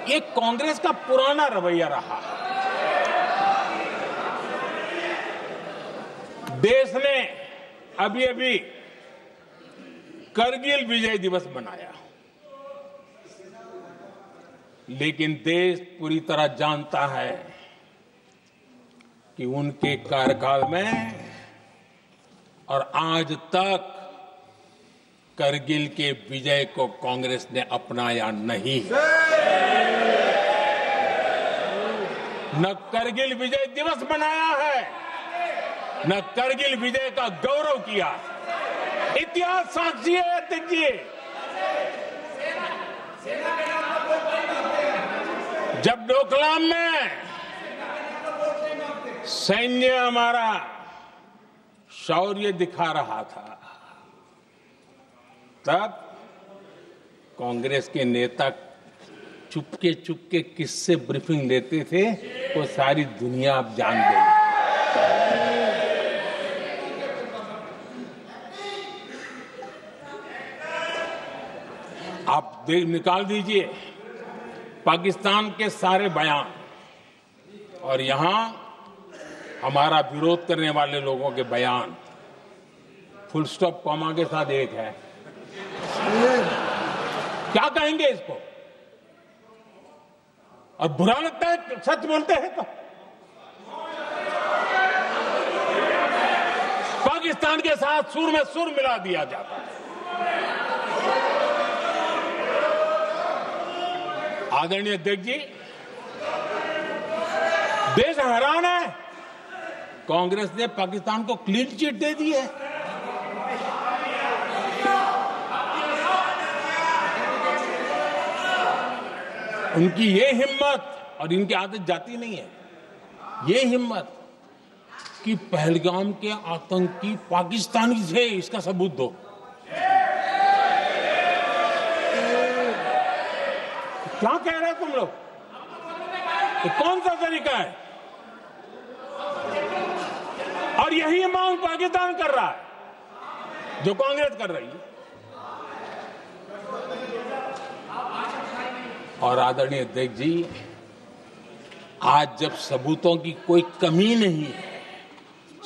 ये कांग्रेस का पुराना रवैया रहा। देश ने अभी अभी करगिल विजय दिवस मनाया, लेकिन देश पूरी तरह जानता है कि उनके कार्यकाल में और आज तक करगिल के विजय को कांग्रेस ने अपनाया नहीं। न करगिल विजय दिवस मनाया है, न करगिल विजय का गौरव किया। इतिहास साक्षी है अध्यक्ष जी। जब डोकलाम में सैन्य हमारा शौर्य दिखा रहा था, तब कांग्रेस के नेता चुपके चुपके किससे ब्रीफिंग लेते थे, वो सारी दुनिया अब जान गई। आप निकाल दीजिए पाकिस्तान के सारे बयान, और यहां हमारा विरोध करने वाले लोगों के बयान फुल स्टॉप कॉमा के साथ एक है। क्या कहेंगे इसको? और बुरा लगता है सच बोलते हैं तो। पाकिस्तान के साथ सुर में सुर मिला दिया जाता है। आदरणीय अध्यक्ष जी, देश हैरान है, कांग्रेस ने पाकिस्तान को क्लीन चिट दे दी है। उनकी ये हिम्मत, और इनकी आदत जाती नहीं है, ये हिम्मत कि पहलगाम के आतंकी पाकिस्तानी थे, इसका सबूत दो। क्या कह रहे हैं तुम लोग? तो कौन सा तरीका है? और यही मांग पाकिस्तान कर रहा है जो कांग्रेस कर रही है। और आदरणीय अध्यक्ष जी, आज जब सबूतों की कोई कमी नहीं है,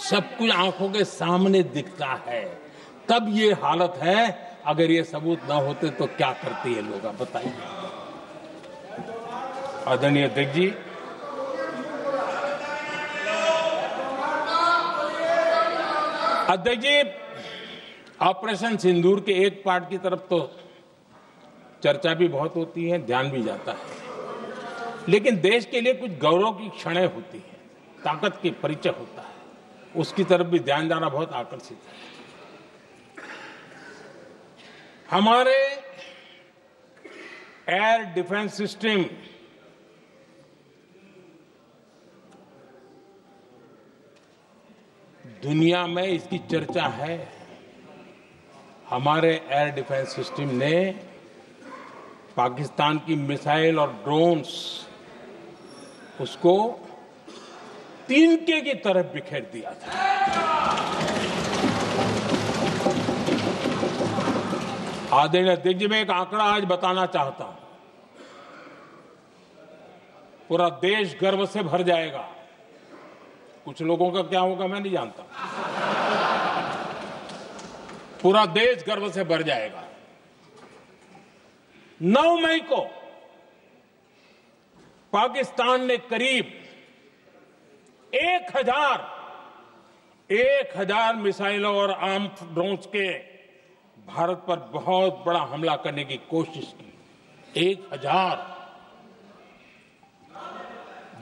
सब कुछ आंखों के सामने दिखता है, तब ये हालत है। अगर ये सबूत ना होते तो क्या करते ये लोग, आप बताइए। आदरणीय अध्यक्ष जी, अध्यक्ष जी, ऑपरेशन सिंदूर के एक पार्ट की तरफ तो चर्चा भी बहुत होती है, ध्यान भी जाता है, लेकिन देश के लिए कुछ गौरव की क्षणें होती हैं, ताकत की परिचय होता है, उसकी तरफ भी ध्यान जाना बहुत आकर्षित है। हमारे एयर डिफेंस सिस्टम दुनिया में इसकी चर्चा है। हमारे एयर डिफेंस सिस्टम ने पाकिस्तान की मिसाइल और ड्रोन्स उसको तिनके की तरफ बिखेर दिया था। आदरणीय अध्यक्ष जी, मैं एक आंकड़ा आज बताना चाहता हूं, पूरा देश गर्व से भर जाएगा। कुछ लोगों का क्या होगा मैं नहीं जानता, पूरा देश गर्व से भर जाएगा। 9 मई को पाकिस्तान ने करीब 1000 मिसाइलों और आर्म ड्रोन्स के भारत पर बहुत बड़ा हमला करने की कोशिश की। 1000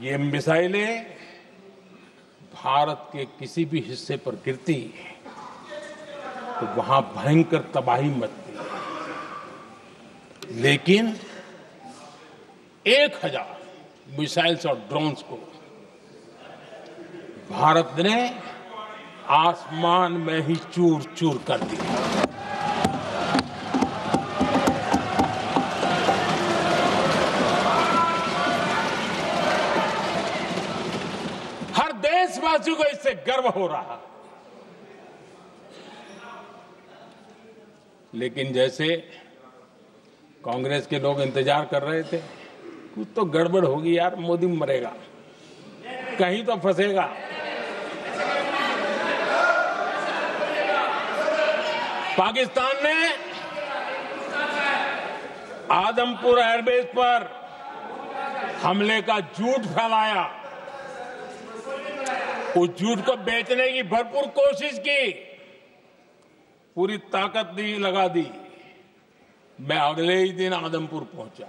ये मिसाइलें भारत के किसी भी हिस्से पर गिरती तो वहां भयंकर तबाही मचती, लेकिन 1000 मिसाइल्स और ड्रोन्स को भारत ने आसमान में ही चूर चूर कर दिया। हर देशवासी को इससे गर्व हो रहा, लेकिन जैसे कांग्रेस के लोग इंतजार कर रहे थे, कुछ तो गड़बड़ होगी यार, मोदी मरेगा, कहीं तो फंसेगा। पाकिस्तान ने आदमपुर एयरबेस पर हमले का झूठ फैलाया, उस झूठ को बेचने की भरपूर कोशिश की, पूरी ताकत दी लगा दी। मैं अगले ही दिन आदमपुर पहुंचा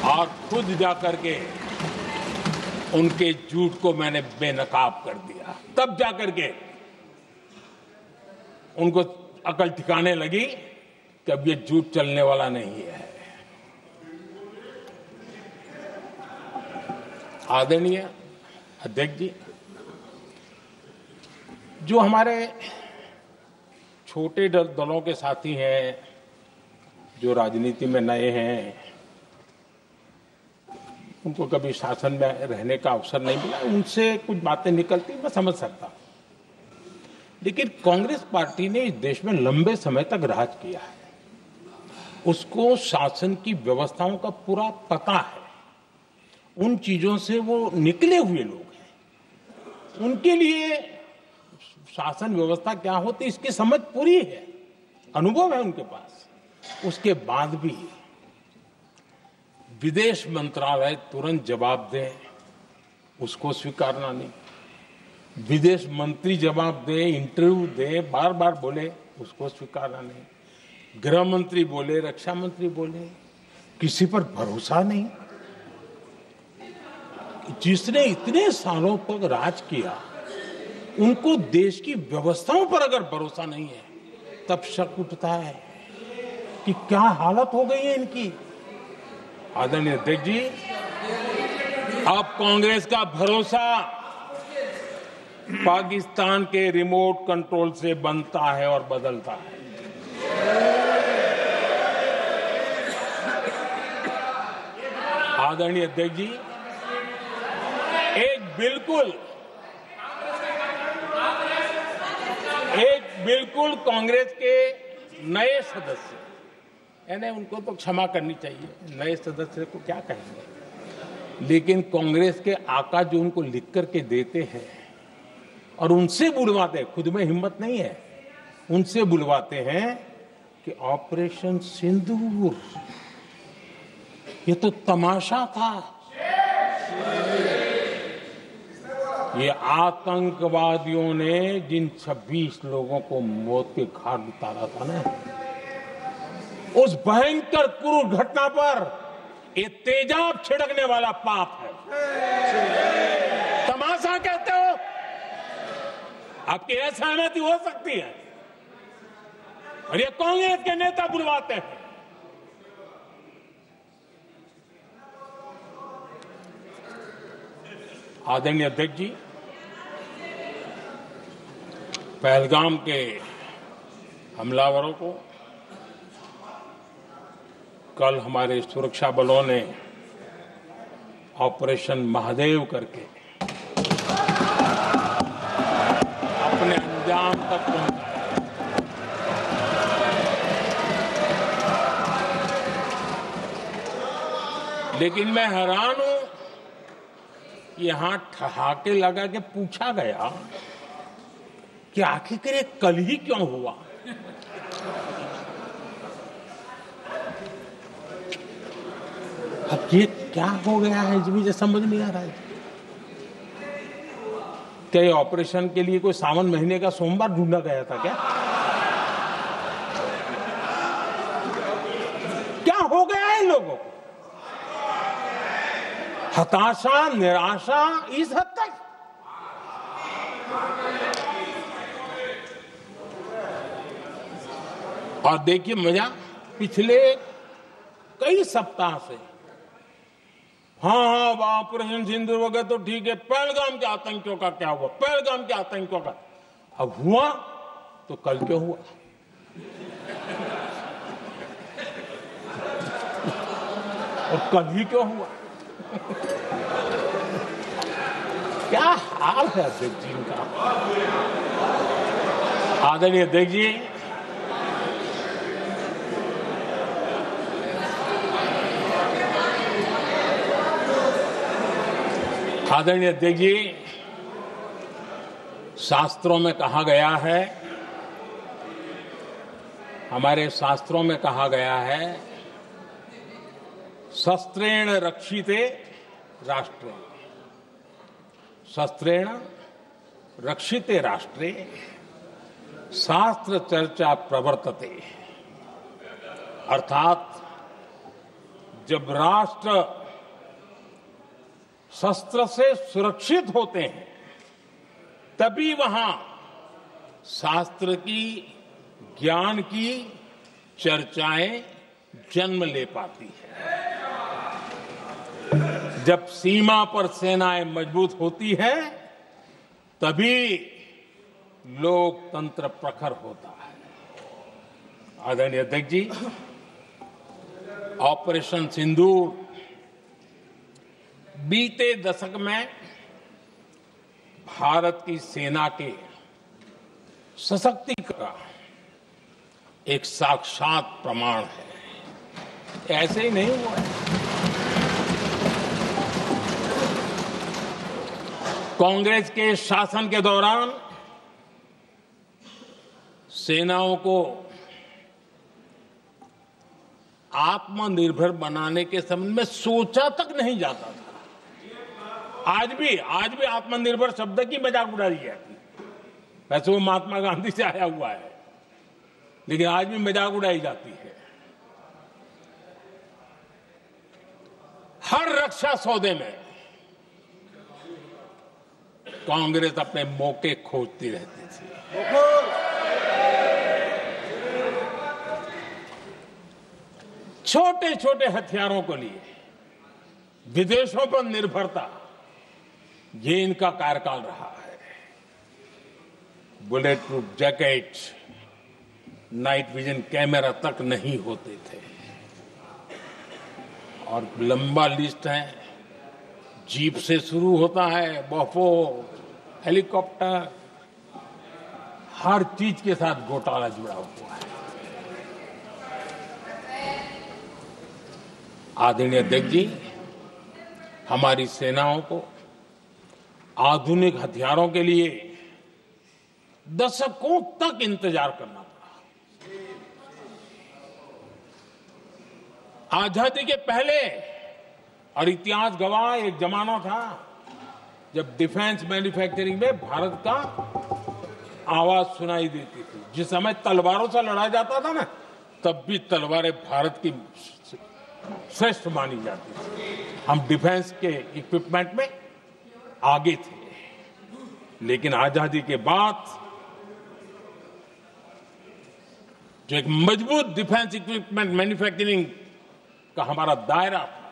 और खुद जाकर के उनके झूठ को मैंने बेनकाब कर दिया। तब जाकर के उनको अकल ठिकाने लगी कि अब ये झूठ चलने वाला नहीं है। आदरणीय अध्यक्ष जी, जो हमारे छोटे दलों के साथी हैं, जो राजनीति में नए हैं, उनको कभी शासन में रहने का अवसर नहीं मिला, उनसे कुछ बातें निकलती मैं समझ सकता हूं, लेकिन कांग्रेस पार्टी ने इस देश में लंबे समय तक राज किया है, उसको शासन की व्यवस्थाओं का पूरा पता है, उन चीजों से वो निकले हुए लोग हैं, उनके लिए शासन व्यवस्था क्या होती इसकी समझ पूरी है, अनुभव है उनके पास। उसके बाद भी विदेश मंत्रालय तुरंत जवाब दे, उसको स्वीकारना नहीं, विदेश मंत्री जवाब दे, इंटरव्यू दे, बार बार बोले, उसको स्वीकारना नहीं, गृह मंत्री बोले, रक्षा मंत्री बोले, किसी पर भरोसा नहीं। जिसने इतने सालों तक राज किया, उनको देश की व्यवस्थाओं पर अगर भरोसा नहीं है, तब शक उठता है कि क्या हालत हो गई है इनकी। आदरणीय अध्यक्ष जी, अब कांग्रेस का भरोसा पाकिस्तान के रिमोट कंट्रोल से बनता है और बदलता है। आदरणीय अध्यक्ष जी, एक बिल्कुल कांग्रेस के नए सदस्य, यानी उनको तो क्षमा करनी चाहिए, नए सदस्य को क्या कहेंगे, लेकिन कांग्रेस के आका जो उनको लिख करके देते हैं और उनसे बुलवाते हैं, खुद में हिम्मत नहीं है, उनसे बुलवाते हैं कि ऑपरेशन सिंदूर ये तो तमाशा था, ये आतंकवादियों ने जिन 26 लोगों को मौत के घाट उतारा था ना, उस भयंकर क्रूर घटना पर ये तेजाब छिड़कने वाला पाप है। तमाशा कहते हो? आपकी असहमति हो सकती है और ये कांग्रेस के नेता बुलवाते हैं। आदरणीय अध्यक्ष जी, पहलगाम के हमलावरों को कल हमारे सुरक्षा बलों ने ऑपरेशन महादेव करके अपने अंजाम तक पहुंचाया। लेकिन मैं हैरान हूं, यहां ठहाके लगा के पूछा गया कि आखिर ये कल ही क्यों हुआ। अब ये क्या हो गया है मुझे समझ नहीं आ रहा है। क्या ये ऑपरेशन के लिए कोई सावन महीने का सोमवार ढूंढा गया था क्या? क्या हो गया है लोगों को? हताशा, निराशा इस हद तक। और देखिए मजा, पिछले कई सप्ताह से हाँ ऑपरेशन सिंदूर वगैरह तो ठीक है, पहलगाम के आतंकियों का क्या हुआ, पहलगाम के आतंकियों का अब हुआ तो कल क्यों हुआ? और कल ही क्यों हुआ? क्या हाल है अध्यक्ष जी का। आदरणीय अध्यक्ष जी, आदरणीय अध्यक्ष जी, शास्त्रों में कहा गया है, हमारे शास्त्रों में कहा गया है, शस्त्रेण रक्षिते राष्ट्रे, शस्त्रेण रक्षिते राष्ट्रे शास्त्र चर्चा प्रवर्तते। अर्थात जब राष्ट्र शस्त्र से सुरक्षित होते हैं तभी वहां शास्त्र की, ज्ञान की चर्चाएं जन्म ले पाती है। जब सीमा पर सेनाएं मजबूत होती है तभी लोकतंत्र प्रखर होता है। आदरणीय अध्यक्ष जी, ऑपरेशन सिंदूर बीते दशक में भारत की सेना के सशक्तिकरण का एक साक्षात प्रमाण है। ऐसे ही नहीं हुआ है। कांग्रेस के शासन के दौरान सेनाओं को आत्मनिर्भर बनाने के संबंध में सोचा तक नहीं जाता था। आज भी आत्मनिर्भर शब्द की मजाक उड़ाई जाती है। वैसे वो महात्मा गांधी से आया हुआ है, लेकिन आज भी मजाक उड़ाई जाती है। हर रक्षा सौदे में कांग्रेस अपने मौके खोजती रहती थी। छोटे छोटे हथियारों को लिए विदेशों पर निर्भरता, ये इनका कार्यकाल रहा है। Bullet proof jacket, night vision camera तक नहीं होते थे और लंबा लिस्ट है। जीप से शुरू होता है, बफो, हेलीकॉप्टर, हर चीज के साथ घोटाला जुड़ा हुआ है। आदरणीय अध्यक्ष जी, हमारी सेनाओं को आधुनिक हथियारों के लिए दशकों तक इंतजार करना पड़ा। आजादी के पहले और इतिहास गवाह एक जमाना था जब डिफेंस मैन्युफैक्चरिंग में भारत का आवाज सुनाई देती थी। जिस समय तलवारों से लड़ा जाता था ना, तब भी तलवारें भारत की श्रेष्ठ मानी जाती थी। हम डिफेंस के इक्विपमेंट में आगे थे। लेकिन आजादी के बाद जो एक मजबूत डिफेंस इक्विपमेंट मैन्युफैक्चरिंग का हमारा दायरा था,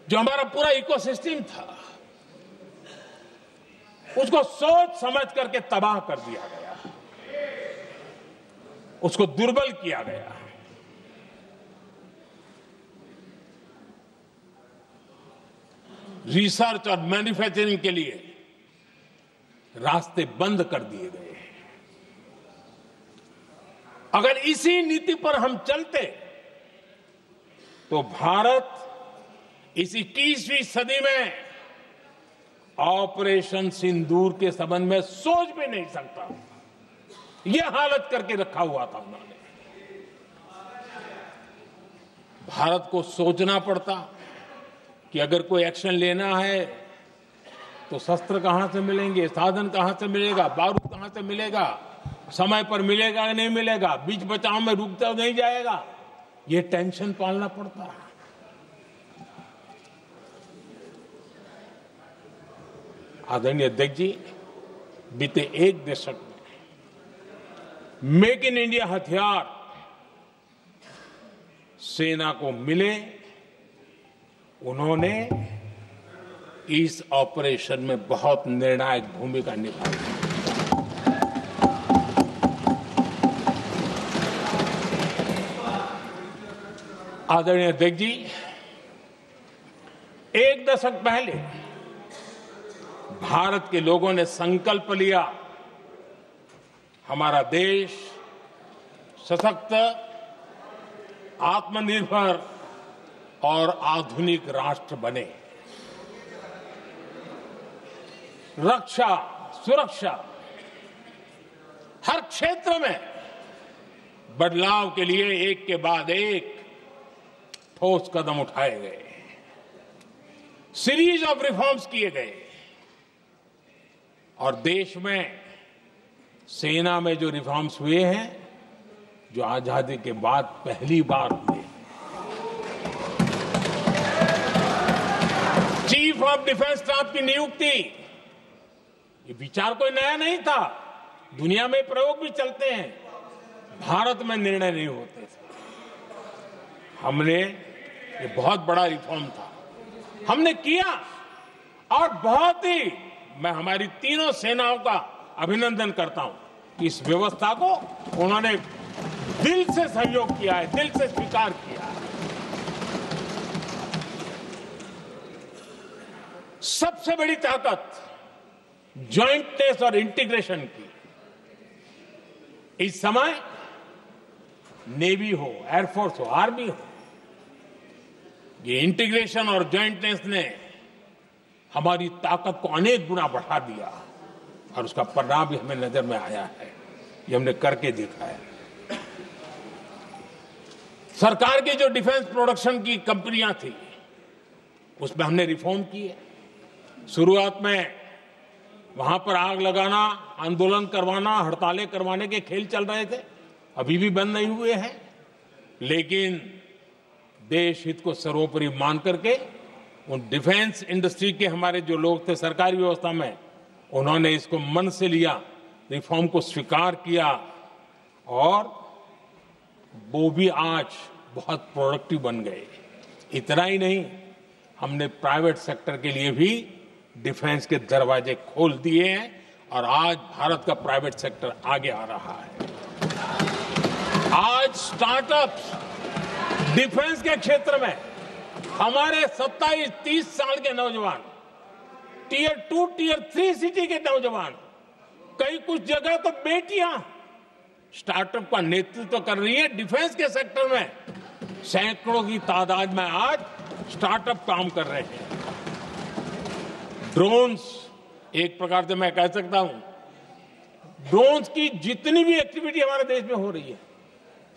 जो हमारा पूरा इकोसिस्टम था, उसको सोच समझ करके तबाह कर दिया गया, उसको दुर्बल किया गया। रिसर्च और मैन्युफैक्चरिंग के लिए रास्ते बंद कर दिए गए। अगर इसी नीति पर हम चलते तो भारत इस 21वीं सदी में ऑपरेशन सिंदूर के संबंध में सोच भी नहीं सकता। यह हालत करके रखा हुआ था उन्होंने। भारत को सोचना पड़ता कि अगर कोई एक्शन लेना है तो शस्त्र कहां से मिलेंगे, साधन कहां से मिलेगा, बारूद कहां से मिलेगा, समय पर मिलेगा या नहीं मिलेगा, बीच बचाव में रुकता नहीं जाएगा, ये टेंशन पालना पड़ता है। आदरणीय अध्यक्ष जी, बीते एक दशक में मेक इन इंडिया हथियार सेना को मिले, उन्होंने इस ऑपरेशन में बहुत निर्णायक भूमिका निभाई। आदरणीय अध्यक्ष जी, एक दशक पहले भारत के लोगों ने संकल्प लिया, हमारा देश सशक्त, आत्मनिर्भर और आधुनिक राष्ट्र बने। रक्षा, सुरक्षा, हर क्षेत्र में बदलाव के लिए एक के बाद एक ठोस कदम उठाए गए, सीरीज ऑफ रिफॉर्म्स किए गए और देश में सेना में जो रिफॉर्म्स हुए हैं, जो आजादी के बाद पहली बार हुए। चीफ ऑफ डिफेंस स्टाफ की नियुक्ति, ये विचार कोई नया नहीं था, दुनिया में प्रयोग भी चलते हैं, भारत में निर्णय नहीं होते थे। हमने, ये बहुत बड़ा रिफॉर्म था, हमने किया और बहुत ही, मैं हमारी तीनों सेनाओं का अभिनंदन करता हूं कि इस व्यवस्था को उन्होंने दिल से सहयोग किया है, दिल से स्वीकार किया है। सबसे बड़ी ताकत ज्वाइंटनेस और इंटीग्रेशन की। इस समय नेवी हो, एयरफोर्स हो, आर्मी हो, ये इंटीग्रेशन और ज्वाइंटनेस ने हमारी ताकत को अनेक गुना बढ़ा दिया और उसका परिणाम भी हमें नजर में आया है, ये हमने करके दिखाया। सरकार की जो डिफेंस प्रोडक्शन की कंपनियां थी, उसमें हमने रिफॉर्म किए। शुरुआत में वहां पर आग लगाना, आंदोलन करवाना, हड़तालें करवाने के खेल चल रहे थे, अभी भी बंद नहीं हुए हैं, लेकिन देश हित को सर्वोपरि मान करके उन डिफेंस इंडस्ट्री के हमारे जो लोग थे सरकारी व्यवस्था में, उन्होंने इसको मन से लिया, रिफॉर्म को स्वीकार किया और वो भी आज बहुत प्रोडक्टिव बन गए। इतना ही नहीं, हमने प्राइवेट सेक्टर के लिए भी डिफेंस के दरवाजे खोल दिए हैं और आज भारत का प्राइवेट सेक्टर आगे आ रहा है। आज स्टार्टअप्स डिफेंस के क्षेत्र में हमारे 27-30 साल के नौजवान, टियर 2, टियर 3 सिटी के नौजवान, कई कुछ जगह तो बेटियां स्टार्टअप का नेतृत्व कर रही है। डिफेंस के सेक्टर में सैकड़ों की तादाद में आज स्टार्टअप काम कर रहे हैं। ड्रोन्स, एक प्रकार से मैं कह सकता हूं, ड्रोन्स की जितनी भी एक्टिविटी हमारे देश में हो रही है,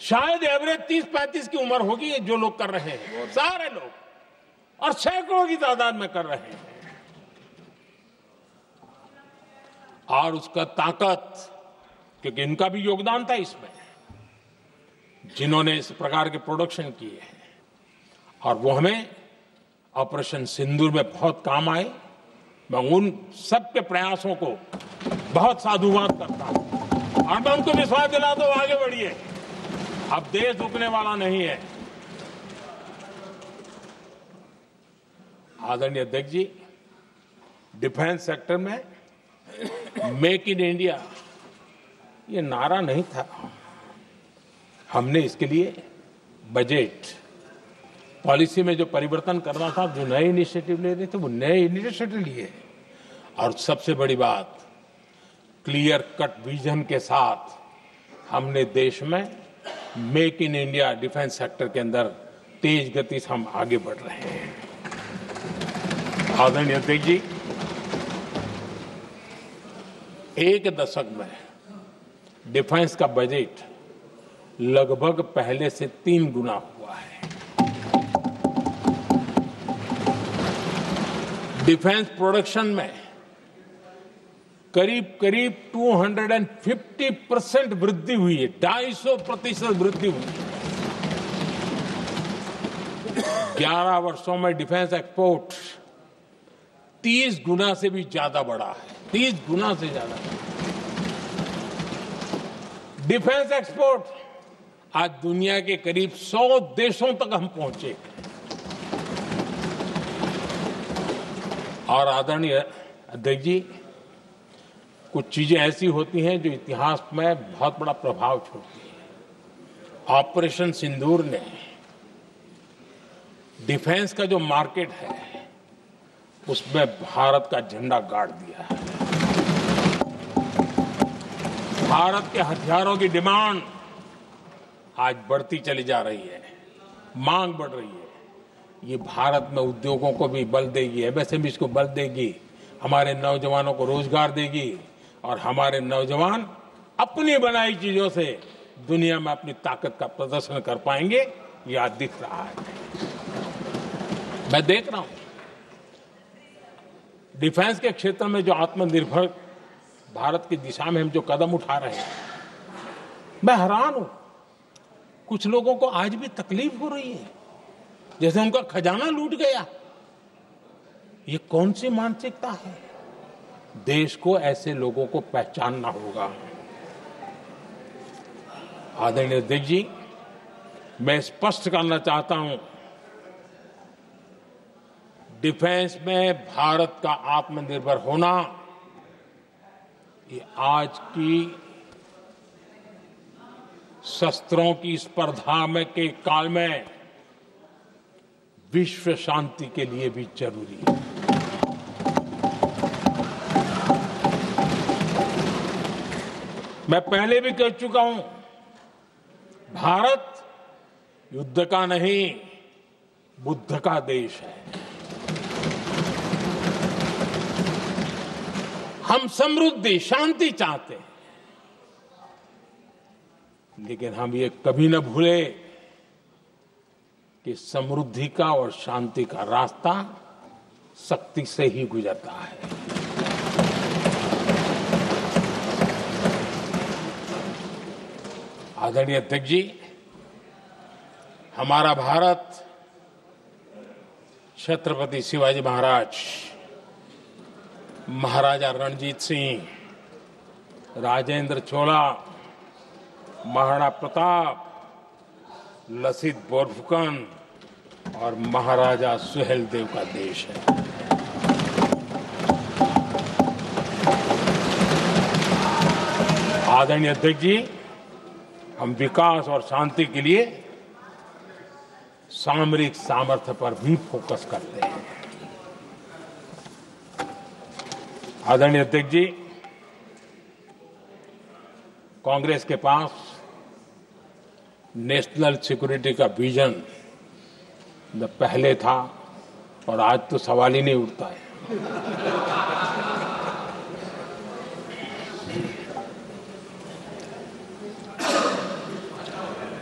शायद एवरेज 30-35 की उम्र होगी जो लोग कर रहे हैं, सारे लोग, और सैकड़ों की तादाद में कर रहे हैं। और उसका ताकत, क्योंकि इनका भी योगदान था इसमें, जिन्होंने इस प्रकार के प्रोडक्शन किए हैं, और वो हमें ऑपरेशन सिंदूर में बहुत काम आए। मैं उन सबके प्रयासों को बहुत साधुवाद करता हूं और मैं उनको विश्वास दिलाता हूं आगे बढ़िए, अब देश रुकने वाला नहीं है। आदरणीय अध्यक्ष जी, डिफेंस सेक्टर में मेक इन इंडिया ये नारा नहीं था। हमने इसके लिए बजट पॉलिसी में जो परिवर्तन करना था, जो नए इनिशिएटिव ले रहे थे, वो नए इनिशिएटिव लिए। और सबसे बड़ी बात, क्लियर कट विजन के साथ हमने देश में make in India defence sector के अंदर तेज गति से हम आगे बढ़ रहे हैं। आदरणीय अध्यक्ष जी, एक दशक में डिफेंस का बजट लगभग पहले से 3 गुना हुआ है। डिफेंस प्रोडक्शन में करीब करीब 250% वृद्धि हुई है, 250% वृद्धि हुई है। 11 वर्षों में डिफेंस एक्सपोर्ट 30 गुना से भी ज्यादा बढ़ा है, 30 गुना से ज्यादा। डिफेंस एक्सपोर्ट आज दुनिया के करीब 100 देशों तक हम पहुंचे। और आदरणीय अध्यक्ष जी, कुछ चीजें ऐसी होती हैं जो इतिहास में बहुत बड़ा प्रभाव छोड़ती हैं। ऑपरेशन सिंदूर ने डिफेंस का जो मार्केट है उसमें भारत का झंडा गाड़ दिया है। भारत के हथियारों की डिमांड आज बढ़ती चली जा रही है, मांग बढ़ रही है। ये भारत में उद्योगों को भी बल देगी, एमएसएमई को बल देगी, हमारे नौजवानों को रोजगार देगी, और हमारे नौजवान अपनी बनाई चीजों से दुनिया में अपनी ताकत का प्रदर्शन कर पाएंगे। ये आज दिख रहा है, मैं देख रहा हूं। डिफेंस के क्षेत्र में जो आत्मनिर्भर भारत की दिशा में हम जो कदम उठा रहे हैं, मैं हैरान हूं। कुछ लोगों को आज भी तकलीफ हो रही है, जैसे उनका खजाना लूट गया। ये कौन सी मानसिकता है? देश को ऐसे लोगों को पहचानना होगा। आदरणीय अध्यक्ष जी, मैं स्पष्ट करना चाहता हूं, डिफेंस में भारत का आत्मनिर्भर होना ये आज की शस्त्रों की स्पर्धा में के काल में विश्व शांति के लिए भी जरूरी है। मैं पहले भी कह चुका हूं, भारत युद्ध का नहीं, बुद्ध का देश है। हम समृद्धि, शांति चाहते हैं, लेकिन हम ये कभी न भूले कि समृद्धि का और शांति का रास्ता शक्ति से ही गुजरता है। आदरणीय अध्यक्ष जी, हमारा भारत छत्रपति शिवाजी महाराज, महाराजा रणजीत सिंह, राजेंद्र चोला, महाराणा प्रताप, लसित बोरफुकन और महाराजा सुहेलदेव का देश है। आदरणीय अध्यक्ष जी, हम विकास और शांति के लिए सामरिक सामर्थ्य पर भी फोकस करते हैं। आदरणीय अध्यक्ष जी, कांग्रेस के पास नेशनल सिक्योरिटी का विजन न पहले था और आज तो सवाल ही नहीं उठता है।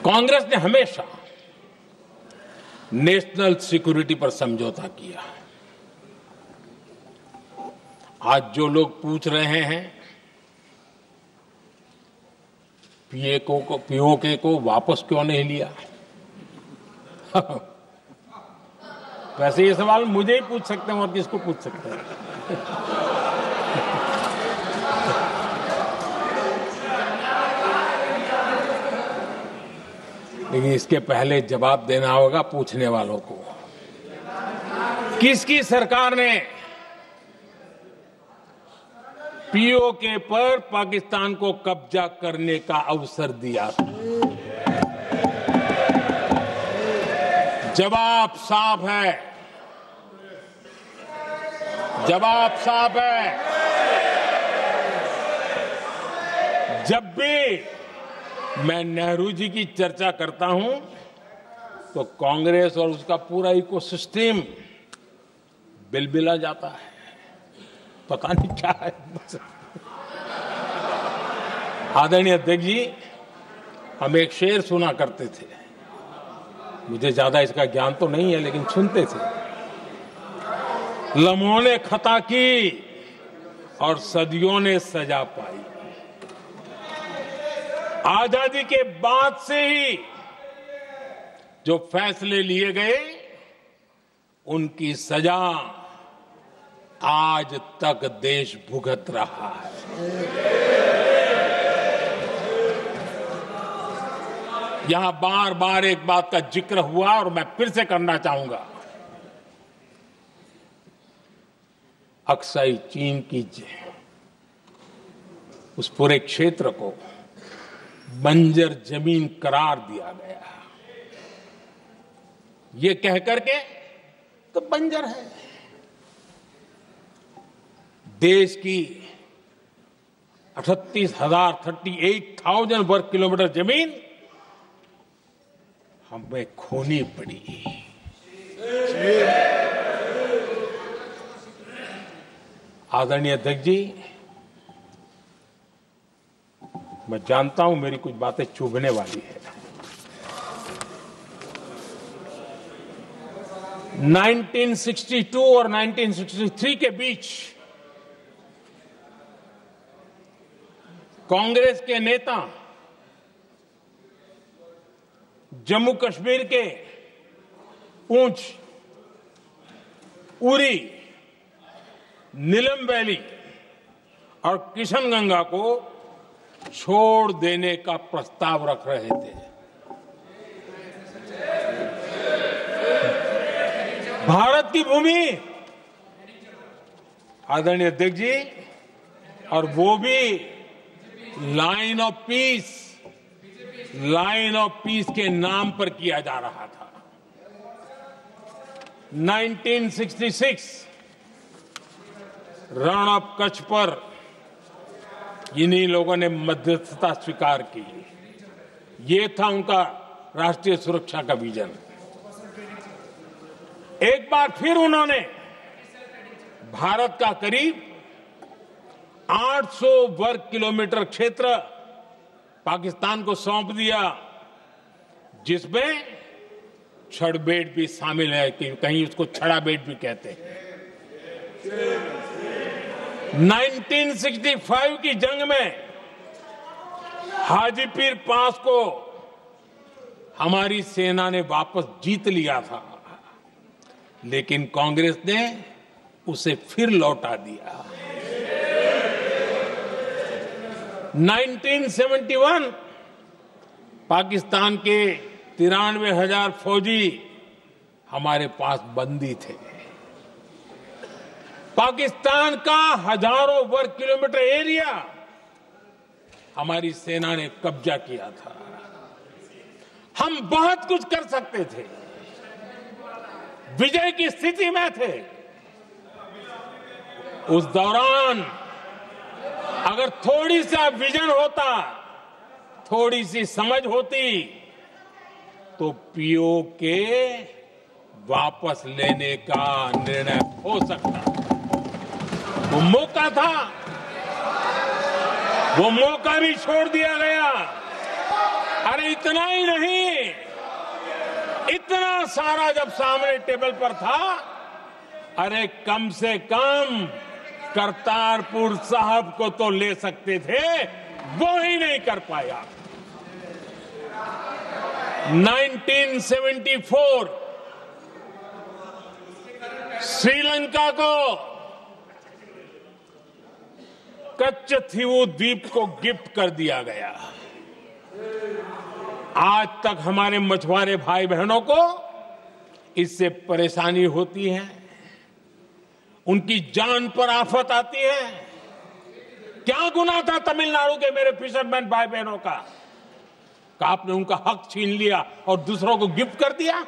कांग्रेस ने हमेशा नेशनल सिक्योरिटी पर समझौता किया। आज जो लोग पूछ रहे हैं पीओके को वापस क्यों नहीं लिया? वैसे ये सवाल मुझे ही पूछ सकते हैं और किसको पूछ सकते हैं? लेकिन इसके पहले जवाब देना होगा पूछने वालों को। किसकी सरकार ने पीओके पर पाकिस्तान को कब्जा करने का अवसर दिया? जवाब साफ है, जवाब साफ है। जब भी मैं नेहरू जी की चर्चा करता हूं तो कांग्रेस और उसका पूरा इकोसिस्टम बिलबिला जाता है, पता नहीं क्या है। आदरणीय अध्यक्ष जी, हम एक शेर सुना करते थे, मुझे ज्यादा इसका ज्ञान तो नहीं है लेकिन सुनते थे। लम्हों ने खता की और सदियों ने सजा पाई। आजादी के बाद से ही जो फैसले लिए गए उनकी सजा आज तक देश भुगत रहा है। यहां बार बार एक बात का जिक्र हुआ और मैं फिर से करना चाहूंगा। अक्साई चीन की उस पूरे क्षेत्र को बंजर जमीन करार दिया गया, ये कह करके तो बंजर है। देश की 38,000 वर्ग किलोमीटर जमीन हमें खोनी पड़ी। आदरणीय अध्यक्ष जी, मैं जानता हूं मेरी कुछ बातें चुभने वाली है। 1962 और 1963 के बीच कांग्रेस के नेता जम्मू कश्मीर के पूंछ, उरी, नीलम वैली और किशनगंगा को छोड़ देने का प्रस्ताव रख रहे थे। भारत की भूमि, आदरणीय अध्यक्ष जी, और वो भी लाइन ऑफ पीस के नाम पर किया जा रहा था। 1966 रण ऑफ कच्छ पर इन्हीं लोगों ने मध्यस्थता स्वीकार की। ये था उनका राष्ट्रीय सुरक्षा का विजन। एक बार फिर उन्होंने भारत का करीब 800 वर्ग किलोमीटर क्षेत्र पाकिस्तान को सौंप दिया, जिसमें छड़बेट भी शामिल है, कि कहीं उसको छड़ाबेट भी कहते हैं। 1965 की जंग में हाजीपीर पास को हमारी सेना ने वापस जीत लिया था, लेकिन कांग्रेस ने उसे फिर लौटा दिया। 1971 पाकिस्तान के 93,000 फौजी हमारे पास बंदी थे। पाकिस्तान का हजारों वर्ग किलोमीटर एरिया हमारी सेना ने कब्जा किया था। हम बहुत कुछ कर सकते थे, विजय की स्थिति में थे। उस दौरान अगर थोड़ी सा विजन होता, थोड़ी सी समझ होती, तो पीओके वापस लेने का निर्णय हो सकता। वो मौका था, वो मौका भी छोड़ दिया गया। अरे इतना ही नहीं, इतना सारा जब सामने टेबल पर था, अरे कम से कम करतारपुर साहब को तो ले सकते थे, वो ही नहीं कर पाया। 1974 श्रीलंका को कच्चथीवू द्वीप को गिफ्ट कर दिया गया। आज तक हमारे मछुआरे भाई बहनों को इससे परेशानी होती है, उनकी जान पर आफत आती है। क्या गुनाह था तमिलनाडु के मेरे फिशरमैन भाई बहनों का? आपने उनका हक छीन लिया और दूसरों को गिफ्ट कर दिया।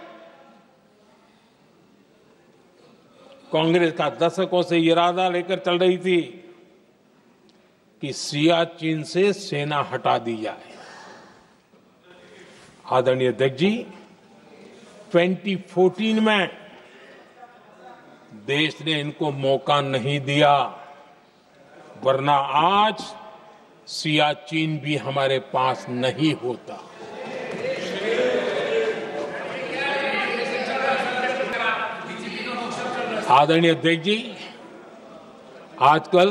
कांग्रेस का दशकों से इरादा लेकर चल रही थी कि सियाचिन से सेना हटा दी जाए। आदरणीय अध्यक्ष जी, 2014 में देश ने इनको मौका नहीं दिया, वरना आज सियाचिन भी हमारे पास नहीं होता। आदरणीय अध्यक्ष जी, आजकल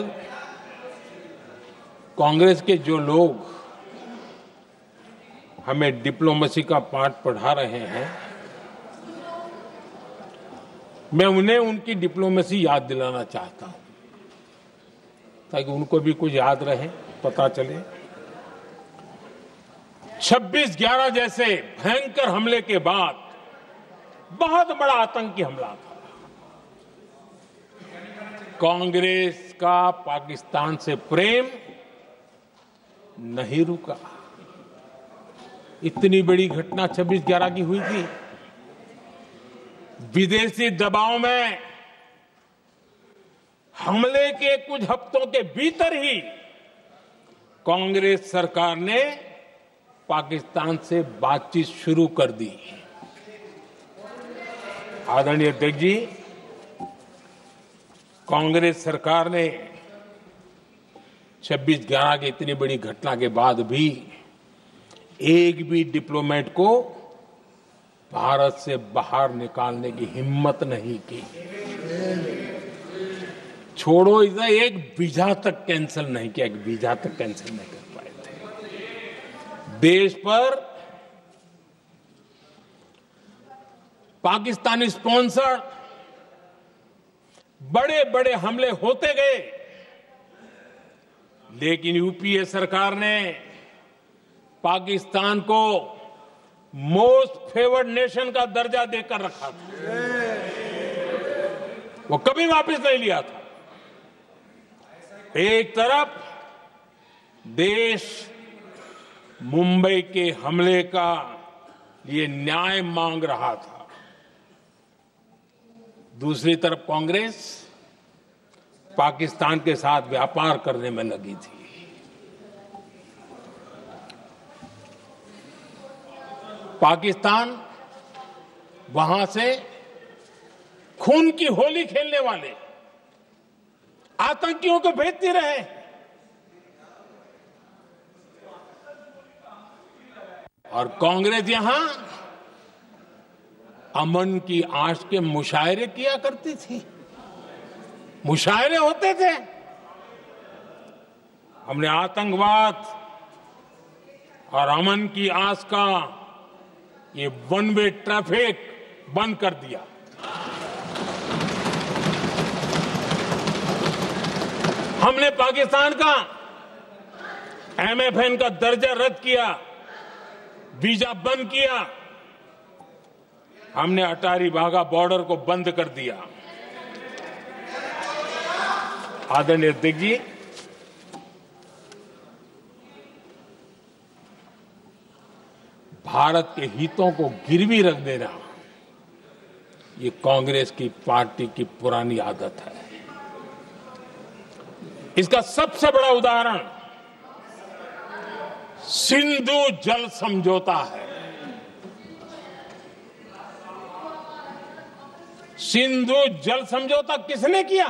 कांग्रेस के जो लोग हमें डिप्लोमेसी का पाठ पढ़ा रहे हैं, मैं उन्हें उनकी डिप्लोमेसी याद दिलाना चाहता हूं ताकि उनको भी कुछ याद रहे, पता चले। 26/11 जैसे भयंकर हमले के बाद बहुत बड़ा आतंकी हमला था। कांग्रेस का पाकिस्तान से प्रेम नहीं रुका। इतनी बड़ी घटना 26/11 की हुई थी। विदेशी दबाव में हमले के कुछ हफ्तों के भीतर ही कांग्रेस सरकार ने पाकिस्तान से बातचीत शुरू कर दी। आदरणीय अध्यक्ष जी, कांग्रेस सरकार ने 26/11 की इतनी बड़ी घटना के बाद भी एक भी डिप्लोमेट को भारत से बाहर निकालने की हिम्मत नहीं की। छोड़ो, इधर एक वीजा तक कैंसिल नहीं किया, एक वीजा तक कैंसिल नहीं कर पाए थे। देश पर पाकिस्तानी स्पॉन्सर बड़े बड़े हमले होते गए, लेकिन यूपीए सरकार ने पाकिस्तान को मोस्ट फेवर्ड नेशन का दर्जा देकर रखा था। वो कभी वापस नहीं लिया था। एक तरफ देश मुंबई के हमले का ये न्याय मांग रहा था, दूसरी तरफ कांग्रेस पाकिस्तान के साथ व्यापार करने में लगी थी। पाकिस्तान वहां से खून की होली खेलने वाले आतंकियों को भेजते रहे। और कांग्रेस यहां अमन की आश के मुशायरे किया करती थी। मुशायरे होते थे। हमने आतंकवाद और अमन की आस का ये वन वे ट्रैफिक बंद कर दिया। हमने पाकिस्तान का MFN का दर्जा रद्द किया, वीजा बंद किया। हमने अटारी वाघा बॉर्डर को बंद कर दिया। आदरणीय अध्यक्ष जी, भारत के हितों को गिरवी रख देना ये कांग्रेस की पार्टी की पुरानी आदत है। इसका सबसे बड़ा उदाहरण सिंधु जल समझौता है। सिंधु जल समझौता किसने किया?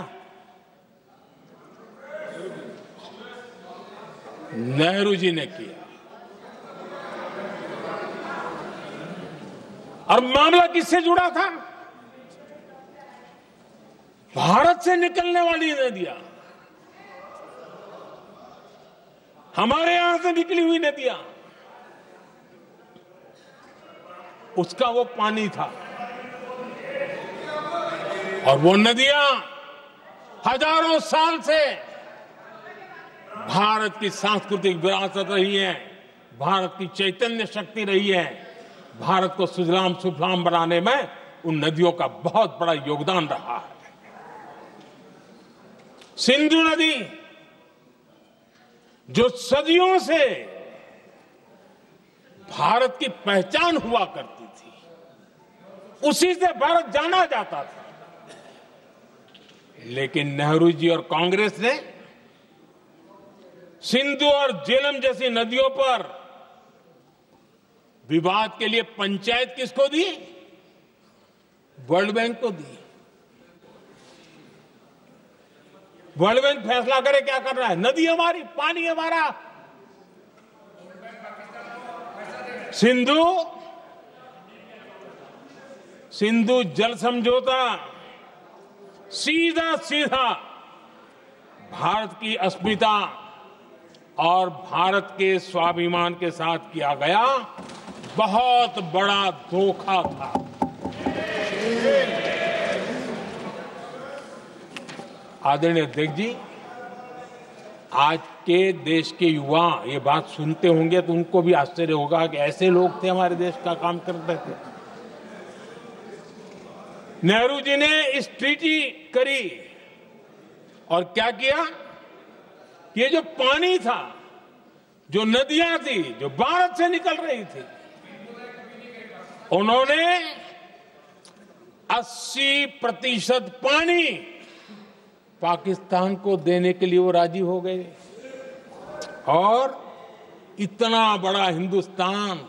नेहरू जी ने किया। और मामला किससे जुड़ा था? भारत से निकलने वाली नदियां, हमारे यहां से निकली हुई नदियां। उसका वो पानी था। और वो नदियां हजारों साल से भारत की सांस्कृतिक विरासत रही है, भारत की चैतन्य शक्ति रही है। भारत को सुजलाम सुफलाम बनाने में उन नदियों का बहुत बड़ा योगदान रहा है। सिंधु नदी जो सदियों से भारत की पहचान हुआ करती थी, उसी से भारत जाना जाता था। लेकिन नेहरू जी और कांग्रेस ने सिंधु और झेलम जैसी नदियों पर विवाद के लिए पंचायत किसको दी? वर्ल्ड बैंक को दी। वर्ल्ड बैंक फैसला करे क्या कर रहा है, नदी हमारी, पानी हमारा। सिंधु जल समझौता सीधा सीधा भारत की अस्मिता और भारत के स्वाभिमान के साथ किया गया बहुत बड़ा धोखा था। आदरणीय अध्यक्ष जी, आज के देश के युवा ये बात सुनते होंगे तो उनको भी आश्चर्य होगा कि ऐसे लोग थे हमारे देश का काम करते थे। नेहरू जी ने इस ट्रीटी करी और क्या किया? ये जो पानी था, जो नदियां थी, जो भारत से निकल रही थी, उन्होंने 80% पानी पाकिस्तान को देने के लिए वो राजी हो गए। और इतना बड़ा हिंदुस्तान,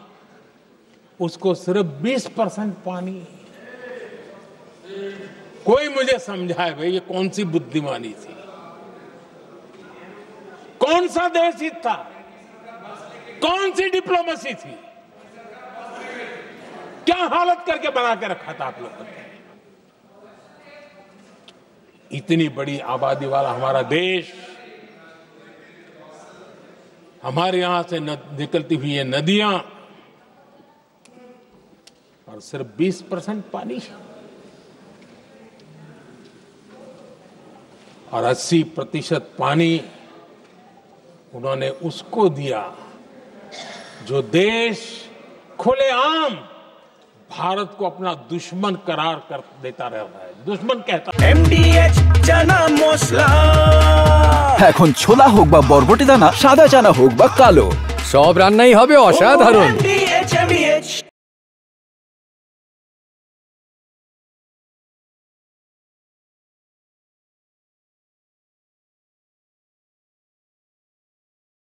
उसको सिर्फ 20% पानी। कोई मुझे समझाए भाई ये कौन सी बुद्धिमानी थी, कौन सा देश हित था, कौन सी डिप्लोमेसी थी, क्या हालत करके बना के रखा था आप लोगों ने। इतनी बड़ी आबादी वाला हमारा देश, हमारे यहां से निकलती हुई ये नदियां, और सिर्फ 20% पानी, और 80% पानी उन्होंने उसको दिया जो देश खुलेआम भारत को अपना दुश्मन करार कर देता रहता है, दुश्मन कहता है। MDH চানা মশলা এখন ছোলা হোক বা বরবটি দানা, সাদা চানা হোক বা কালো, সব রান্নাই হবে অসাধারণ। MDH